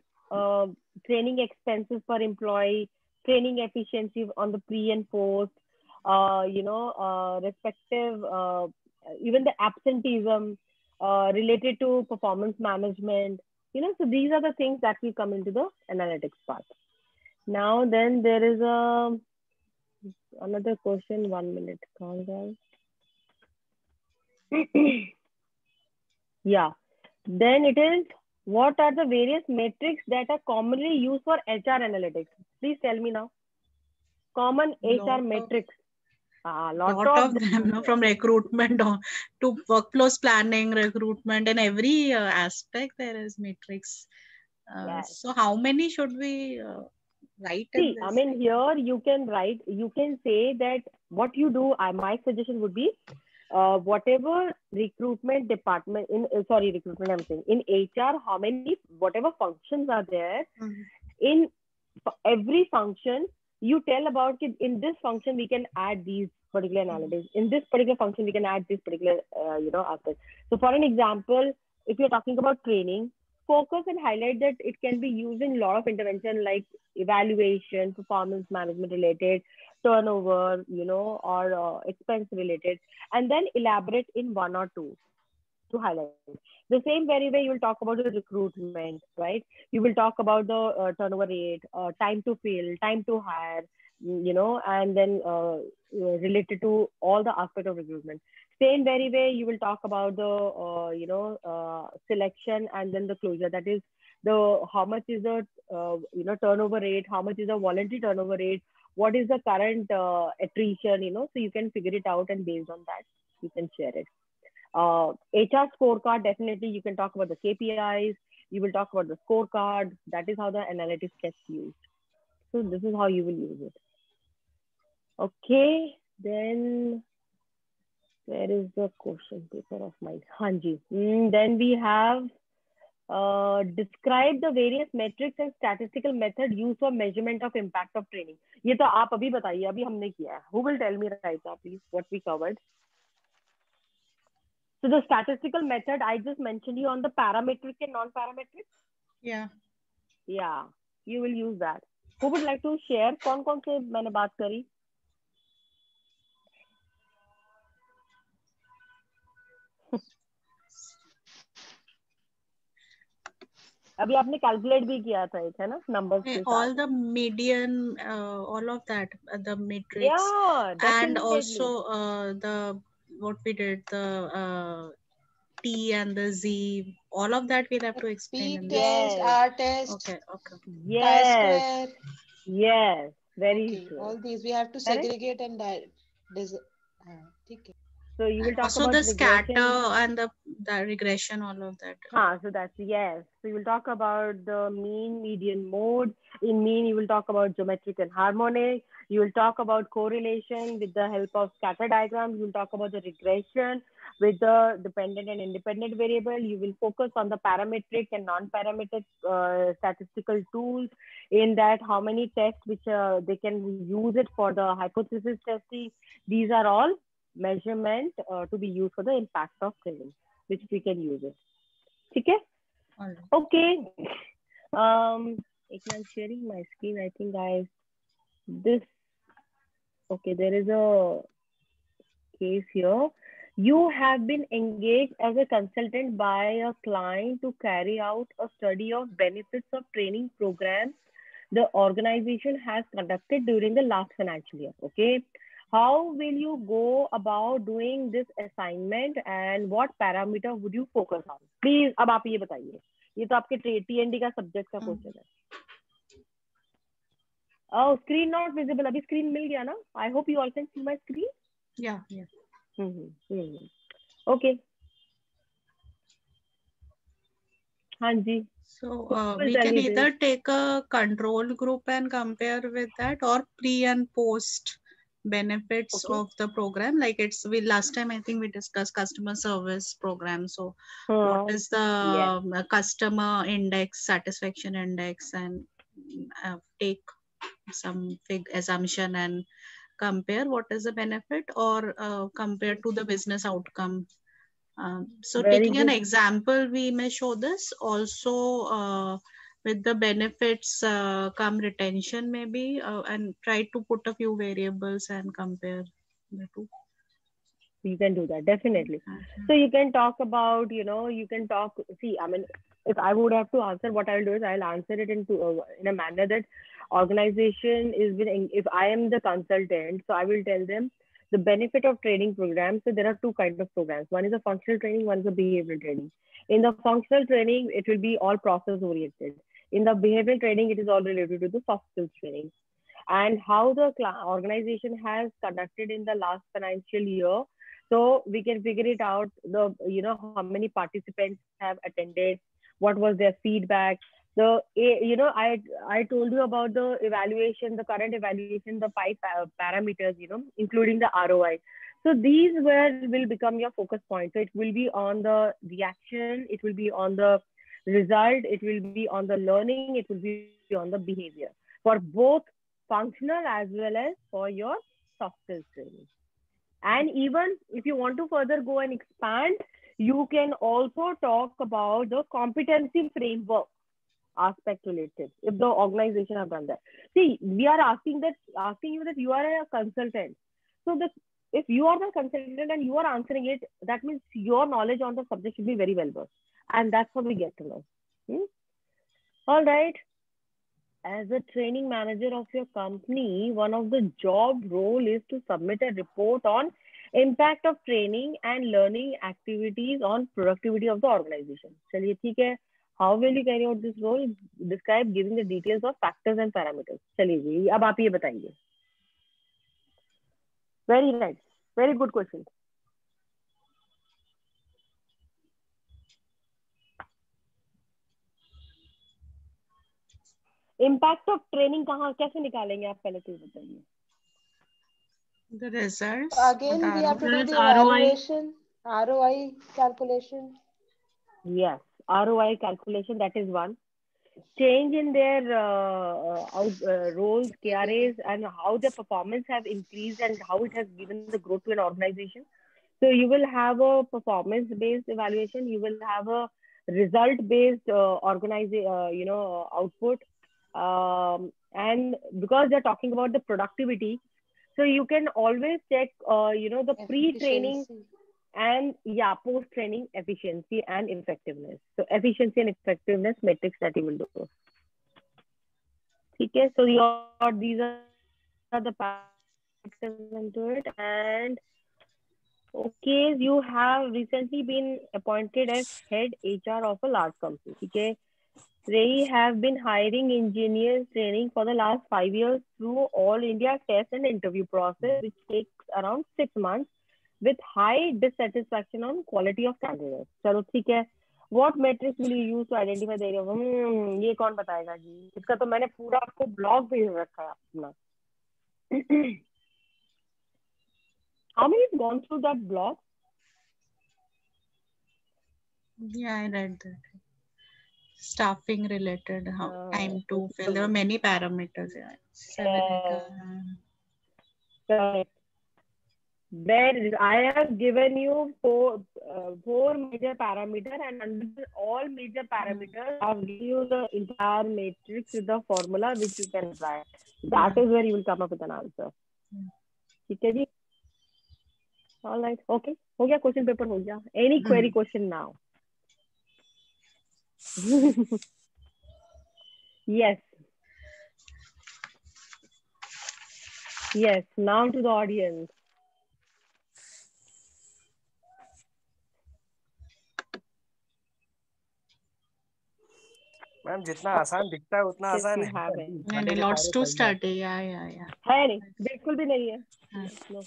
training expenses per employee, training efficiency on the pre and post, respective, even the absenteeism related to performance management. So these are the things that will come into the analytics part. Now, then there is another question. 1 minute. Calm down. Yeah. Then it is What are the various metrics that are commonly used for HR analytics? Please tell me now. Common HR metrics. Lot of them, no, from recruitment to workflows planning, recruitment, and every aspect there is metrics. Yes. So how many should we write in See, this? I mean, here you can write, you can say that what you do, my suggestion would be whatever recruitment department recruitment, I'm saying in HR, how many, whatever functions are there, in every function, you tell about it. In this function, we can add these particular analytics. In this particular function, we can add this particular, aspect. So for an example, if you're talking about training, focus and highlight that it can be used in a lot of intervention like evaluation, performance management related, turnover, or expense related, and then elaborate in one or two to highlight. The same very way you will talk about the recruitment, right? You will talk about the turnover rate, time to fill, time to hire, and then related to all the aspect of recruitment. Same very way you will talk about the selection and then the closure. That is the how much is the turnover rate, how much is the voluntary turnover rate, what is the current attrition, so you can figure it out, and based on that you can share it. HR scorecard, definitely you can talk about the KPIs, you will talk about the scorecard. That is how the analytics gets used. So this is how you will use it. Okay, then where is the question paper of mine? Hanji. Then we have describe the various metrics and statistical method used for measurement of impact of training. ये तो आप अभी बताइए, अभी हमने किया है. Who will tell me right now, please, what we covered? So the statistical method, I just mentioned you on the parametric and non-parametric. Yeah. Yeah, you will use that. Who would like to share? कौन से मैंने बात करी? अभी आपने calculate भी किया था, एक है ना, नंबर्स के साथ. All the median, all of that, the matrix. Yeah, definitely. And also the what we did, the T and the Z, all of that we'll have to explain. P test, R test. Okay. Yes. Yes. Very true. All these we have to segregate and so you will talk also about the regression. scatter and the regression, all of that. So that's yes. So you will talk about the mean, median, mode. In mean, you will talk about geometric and harmonic. You will talk about correlation with the help of scatter diagram. You will talk about the regression with the dependent and independent variable. You will focus on the parametric and non-parametric statistical tools. In that, how many tests which they can use it for the hypothesis testing. These are all measurement to be used for the impact of training, which we can use it. Okay? Okay. I'm sharing my screen. I think okay, there is a case here. You have been engaged as a consultant by a client to carry out a study of benefits of training programs the organization has conducted during the last financial year. Okay. How will you go about doing this assignment and what parameter would you focus on? Please, अब आप ये बताइए. ये तो आपके T&D का subject का question है. Oh, screen not visible. अभी screen मिल गया ना? I hope you all can see my screen. Yeah. Okay. Hanji. So we can either take a control group and compare with that, or pre and post benefits of the program. Like last time I think we discussed customer service program. So what is the customer index, satisfaction index, and take some big assumption and compare what is the benefit, or compare to the business outcome. So taking an example, we may show this also with the benefits come retention maybe, and try to put a few variables and compare the two. You can do that, definitely. So you can talk about, see, I mean, if I would have to answer, what I'll do is I'll answer it in a manner that organization is if I am the consultant, so I will tell them, the benefit of training programs. So there are two kinds of programs. One is a functional training, one is a behavioral training. In the functional training, it will be all process oriented. In the behavioral training, it is all related to the soft skills training. And how the organization has conducted in the last financial year, so we can figure it out, the how many participants have attended, what was their feedback. I told you about the evaluation, the current evaluation, the five parameters, including the ROI. So these will become your focus point. So it will be on the reaction, it will be on the result, it will be on the learning, it will be on the behavior for both functional as well as for your soft skills training. And even if you want to further go and expand, you can also talk about the competency framework aspect related, if the organization have done that. See, we are asking you that you are a consultant. So if you are the consultant and you are answering it, that means your knowledge on the subject should be very well versed. And that's what we get to know. All right. As a training manager of your company, one of the job role is to submit a report on impact of training and learning activities on productivity of the organization. चलिए ठीक है. How will you carry out this role? Describe giving the details of factors and parameters. चलिए जी, अब आप ये बताइए. Very nice. Very good question. Impact of training कहाँ कैसे निकालेंगे आप, पहले तो बताइए. The results. Again, we have to do the evaluation, ROI calculation. Yes, ROI calculation, that is one. Change in their roles, KRAs, and how their performance have increased and how it has given the growth to an organization. So you will have a performance-based evaluation. You will have a result-based output. And because they're talking about the productivity, so you can always check, the pre-training and post-training efficiency and effectiveness. So efficiency and effectiveness metrics that you will do. Okay, so these are the factors into it. And okay, you have recently been appointed as head HR of a large company. Okay, they have been hiring engineers training for the last 5 years through all India test and interview process, which takes around 6 months with high dissatisfaction on quality of candidates. चलो ठीक है. What metrics will you use to identify the area? ये कौन बताएगा जी? इसका तो मैंने पूरा आपको blog भेज रखा है अपना. How many have gone through that blog? Yeah, I read that. Staffing related, how time to fill. There are many parameters. Yeah. Correct. Then I have given you four major parameters, and under all major parameters, I'll give you the entire matrix with the formula which you can apply. That is where you will come up with an answer. ठीक है जी? All right. Okay. हो गया, question paper हो गया. Any query question now? Yes. Yes. Now to the audience. Ma'am जितना आसान दिखता है उतना आसान है. नहीं, lots to study. Yeah. है नहीं, बिल्कुल भी नहीं है. No.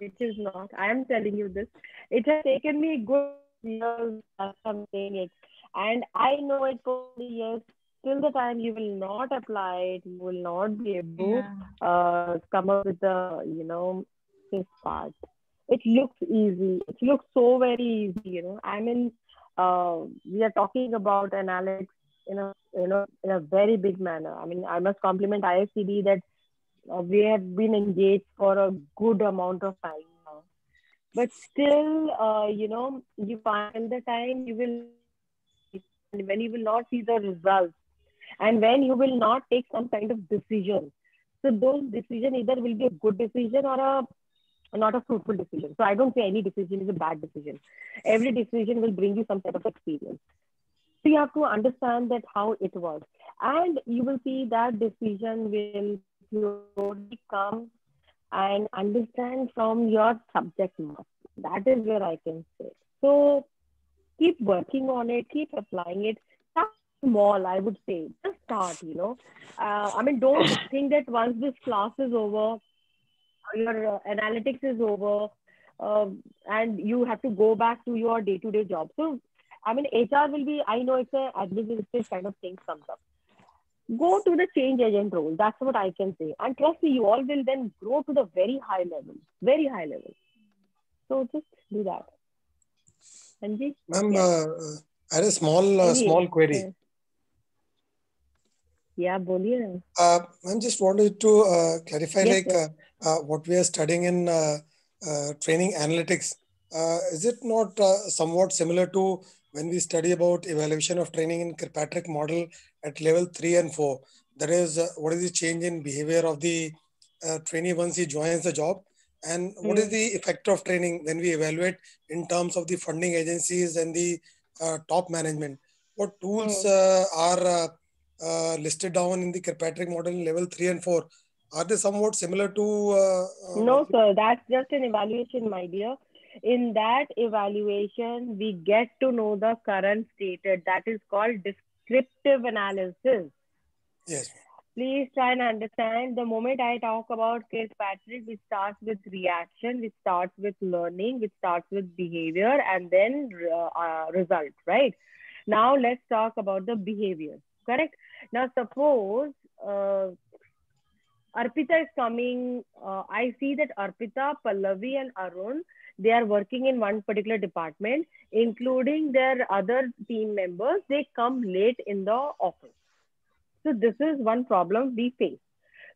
It is not. I am telling you this. It has taken me good years of saying it, and I know it for years. Till the time you will not apply it, you will not be able to come up with the this part. It looks easy. It looks so very easy. I mean, we are talking about analytics in a very big manner. I mean, I must compliment ISCB that we have been engaged for a good amount of time now. But still, you find the time you will, when you will not see the results, and when you will not take some kind of decision. So those decisions either will be a good decision or not a fruitful decision. So I don't say any decision is a bad decision. Every decision will bring you some type of experience. So you have to understand that how it works, and you will see that decision will slowly come and understand from your subject matter. That is where I can say. So keep working on it, keep applying it. Start small, I would say. Just start, you know. I mean, don't think that once this class is over, your analytics is over, and you have to go back to your day-to-day job. So, I mean, HR will be, I know it's a administrative kind of thing comes up. Go to the change agent role. That's what I can say. And trust me, you all will then grow to the very high level, very high level. So just do that. Sanjeev? Ma'am, Yes. I had a small query. Yeah, boliye. Ma'am, just wanted to clarify, Yes, like what we are studying in training analytics. Is it not somewhat similar to when we study about evaluation of training in Kirkpatrick model at level 3 and 4? That is, what is the change in behavior of the trainee once he joins the job? And what is the effect of training when we evaluate in terms of the funding agencies and the top management? What tools are listed down in the Kirkpatrick model in level 3 and 4? Are they somewhat similar to? No, sir, that's just an evaluation, my dear. In that evaluation, we get to know the current status. That is called descriptive analysis. Yes. Please try and understand. The moment I talk about Kirkpatrick, which starts with reaction, which starts with learning, which starts with behavior, and then result, right? Now let's talk about the behavior, correct? Now suppose Arpita is coming. I see that Arpita, Pallavi, and Arun, they are working in one particular department, including their other team members. They come late in the office. So this is one problem we face.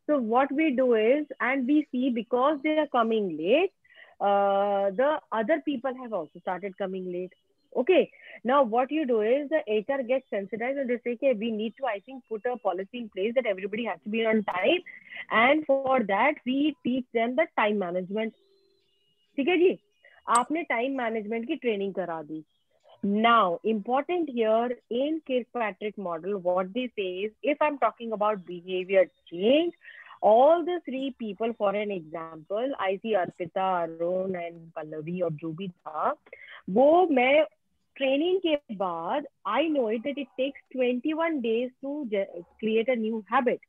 So what we do is, and we see because they are coming late, the other people have also started coming late. Okay. Now what you do is the HR gets sensitized and they say, okay, we need to, I think, put a policy in place that everybody has to be on time. And for that, we teach them the time management. ठीक है जी? आपने time management की training करा दी. Now, important here in Kirkpatrick model, what they say is, if I'm talking about behavior change, all the three people, for an example, I see Arpita, Arun and Pallavi or जो भी था, वो मैं training के बाद, I know it that it takes 21 days to create a new habit.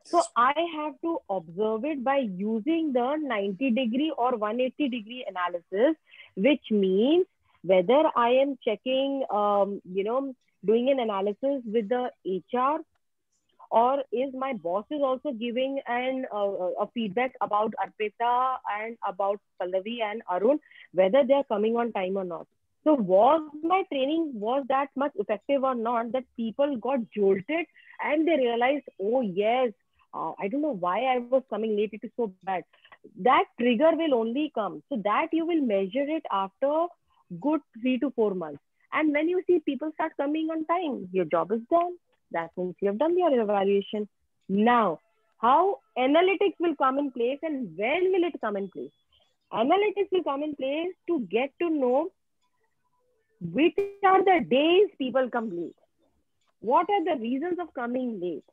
So I have to observe it by using the 90-degree or 180-degree analysis, which means whether I am checking, doing an analysis with the HR, or is my boss is also giving a feedback about Arpita and about Pallavi and Arun, whether they are coming on time or not. So was my training was that much effective or not, that people got jolted and they realized, oh yes, I don't know why I was coming late, it is so bad. That trigger will only come. So that you will measure it after good 3 to 4 months. And when you see people start coming on time, your job is done. That means you have done your evaluation. Now, how analytics will come in place and when will it come in place? Analytics will come in place to get to know which are the days people come late. What are the reasons of coming late?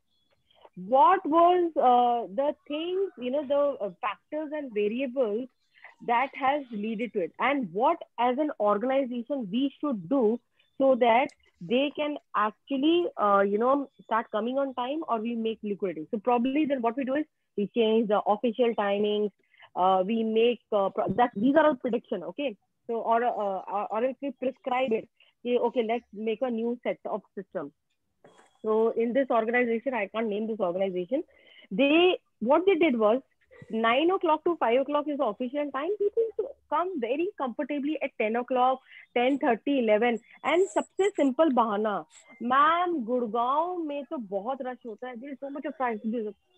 What was the things, the factors and variables that has led to it, and what as an organization we should do so that they can actually, start coming on time, or we make liquidity. So probably then what we do is we change the official timings. We make that these are all prediction, okay? So or if we prescribe it, okay, let's make a new set of systems. So in this organization, I can't name this organization. What they did was 9 o'clock to 5 o'clock is the official time. People come very comfortably at 10 o'clock, 10:30, 11. And सबसे simple बहाना, ma'am Gurgaon में तो बहुत rush होता है. There is so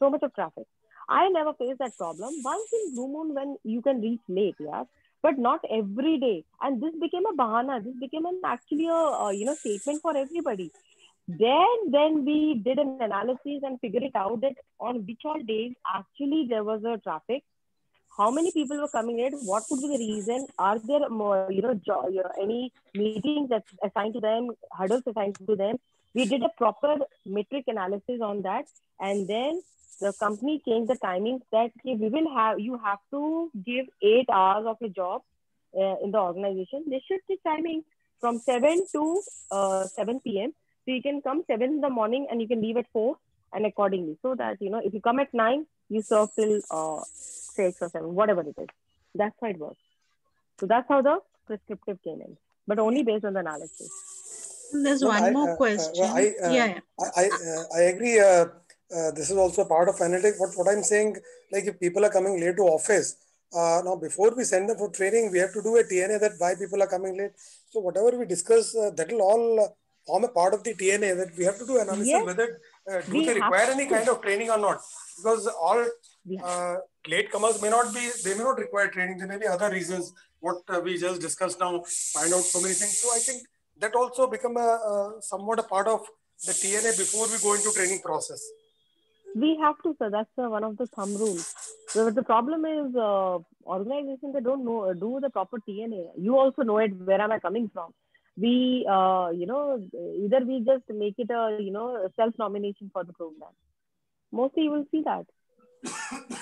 much of traffic. I never faced that problem. Once in blue moon when you can reach late, yeah, but not every day. And this became a bahana. This became actually a statement for everybody. Then we did an analysis and figured it out that on which all days actually there was a traffic, how many people were coming late, what could be the reason, are there more, any meetings that's assigned to them, hurdles assigned to them. We did a proper metric analysis on that, and then the company changed the timings that we will have, you have to give 8 hours of a job in the organization. They shift the timing from 7 to 7 p.m. So you can come 7 in the morning and you can leave at 4, and accordingly. So that, if you come at 9, you serve till 6 or 7, whatever it is. That's how it works. So that's how the prescriptive came in, but only based on the analysis. There's one more question. I agree. This is also part of analytics. What I'm saying, like if people are coming late to office, now before we send them for training, we have to do a TNA that why people are coming late. So whatever we discuss, that will all form a part of the TNA, that we have to do analysis whether do they require any kind of training or not. Because all latecomers may not require training. There may be other reasons. What we just discussed now, find out so many things. So I think that also become somewhat a part of the TNA before we go into training process. We have to, sir. That's one of the thumb rules. The problem is organizations that don't do the proper TNA. You also know it. Where am I coming from? We, either we just make it a self-nomination for the program. Mostly you will see that.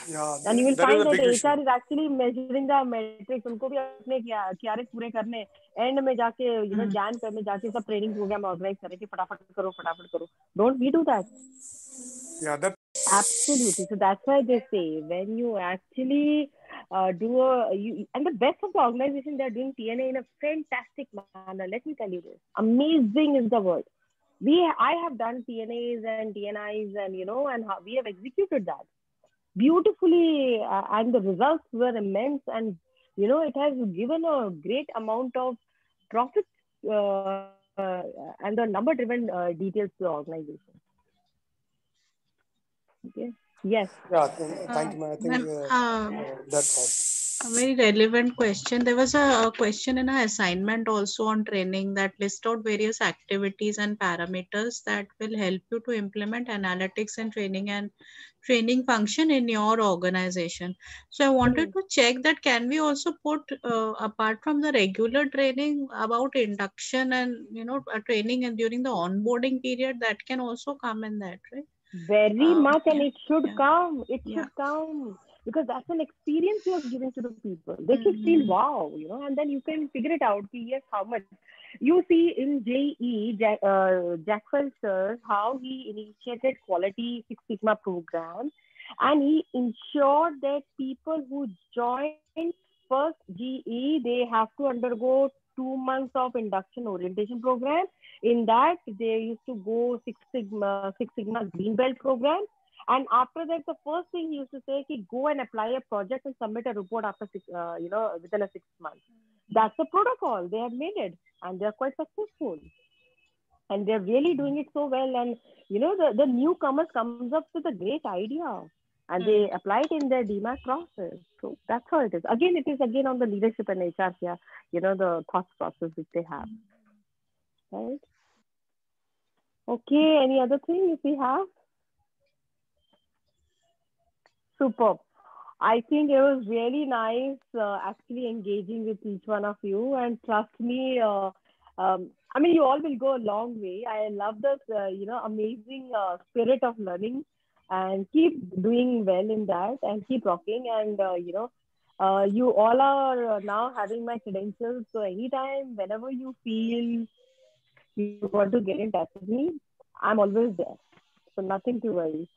Yeah, and you will find that HR is actually measuring the metrics. उनको भी अपने KRAs पूरे करने, end में जाके Jan में जाके सब training program organize करें कि फटाफट करो. Don't we do that? Yeah, that absolutely. So that's why they say when you actually do and the best of the organization, they're doing TNA in a fantastic manner. Let me tell you this. Amazing is the word. I have done TNAs and TNIs and we have executed that beautifully, and the results were immense, and it has given a great amount of profit and the number driven details to the organization. Okay. Yes. Yeah, thank you, ma'am. I think that's all. A very relevant question. There was a question in our assignment also on training that list out various activities and parameters that will help you to implement analytics and training function in your organization. So I wanted to check that can we also put apart from the regular training about induction and training and during the onboarding period, that can also come in that, right? Very much, and it should come. It should come. Because that's an experience you are giving to the people. They should feel wow, and then you can figure it out. Yes, how much. You see in JE, Jackfell sir, how he initiated Quality Six Sigma program, and he ensured that people who join first GE, they have to undergo 2 months of induction orientation program. In that, they used to go Six Sigma Green Belt program. And after that, the first thing he used to say is go and apply a project and submit a report after within a 6 months. That's the protocol. They have made it, and they're quite successful. And they're really doing it so well. And the newcomers comes up with a great idea, and they apply it in their DMAT process. So that's how it is. Again, it is on the leadership and HR here. The thought process which they have. Right. Okay. Any other thing if we have? Superb. I think it was really nice actually engaging with each one of you, and trust me, you all will go a long way. I love this, amazing spirit of learning, and keep doing well in that, and keep rocking. And you all are now having my credentials, so anytime, whenever you feel you want to get in touch with me, I'm always there. So nothing to worry.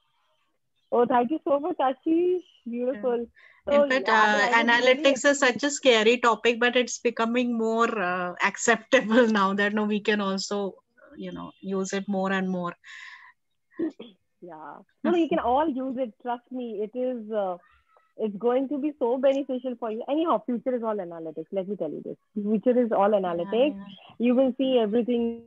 Oh, thank you so much, Ashish. Beautiful. So, in fact, analytics is such a scary topic, but it's becoming more acceptable now that we can also, use it more and more. Yeah. No, you can all use it. Trust me. It is. It's going to be so beneficial for you. Anyhow, future is all analytics. Let me tell you this. Future is all analytics. Yeah. You will see everything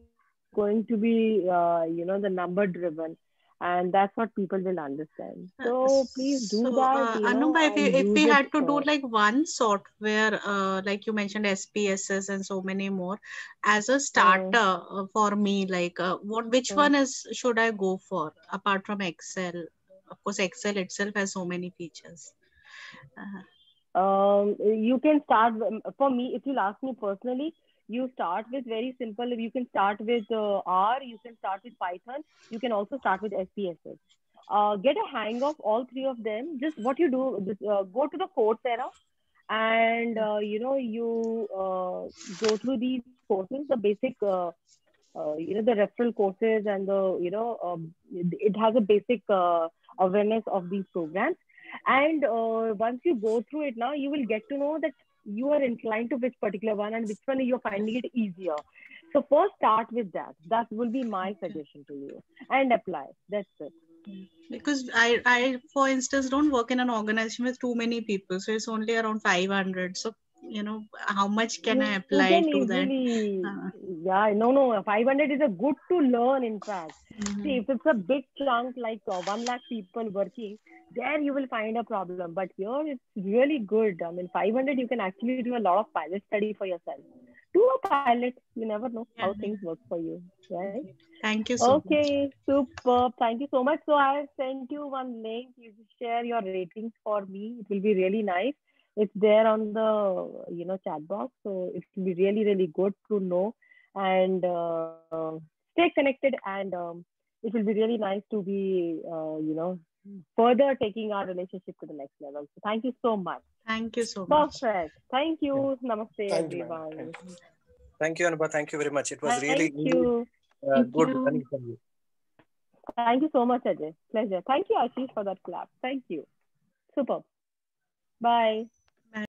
going to be, the number driven. And that's what people will understand. So please do that. Anumba, if we had to do like one software, like you mentioned SPSS and so many more, as a starter for me, like which one should I go for apart from Excel? Of course, Excel itself has so many features. You can start, for me, if you'll ask me personally, you start with very simple. You can start with R, you can start with Python, you can also start with SPSS. get a hang of all three of them. Just what you do, just, go to the Coursera and you go through these courses, the basic the referral courses and the it has a basic awareness of these programs. And once you go through it, now you will get to know that you are inclined to which particular one and which one you're finding it easier. So first start with that. That will be my suggestion to you, and apply. That's it. Because I, for instance, don't work in an organization with too many people, so it's only around 500. So how much can I You apply can to that? easily, yeah, no, 500 is a good to learn, in fact. See, if it's a big chunk like 1 lakh people working, there you will find a problem. But here it's really good. I mean, 500, you can actually do a lot of pilot study for yourself. Do a pilot. You never know how things work for you, right? Thank you so much. Okay, super. Thank you so much. So I have sent you one link. You just share your ratings for me. It will be really nice. It's there on the chat box. So it will be really, really good to know and stay connected. And it will be really nice to be further taking our relationship to the next level. So thank you so much. Thank you so much. Perfect. Thank you. Namaste, Thank you, everyone. Thank you, Anubha. Thank you very much. It was Thank really you. good learning from you. Thank you so much, Ajay. Pleasure. Thank you, Ashish, for that clap. Thank you. Super. Bye.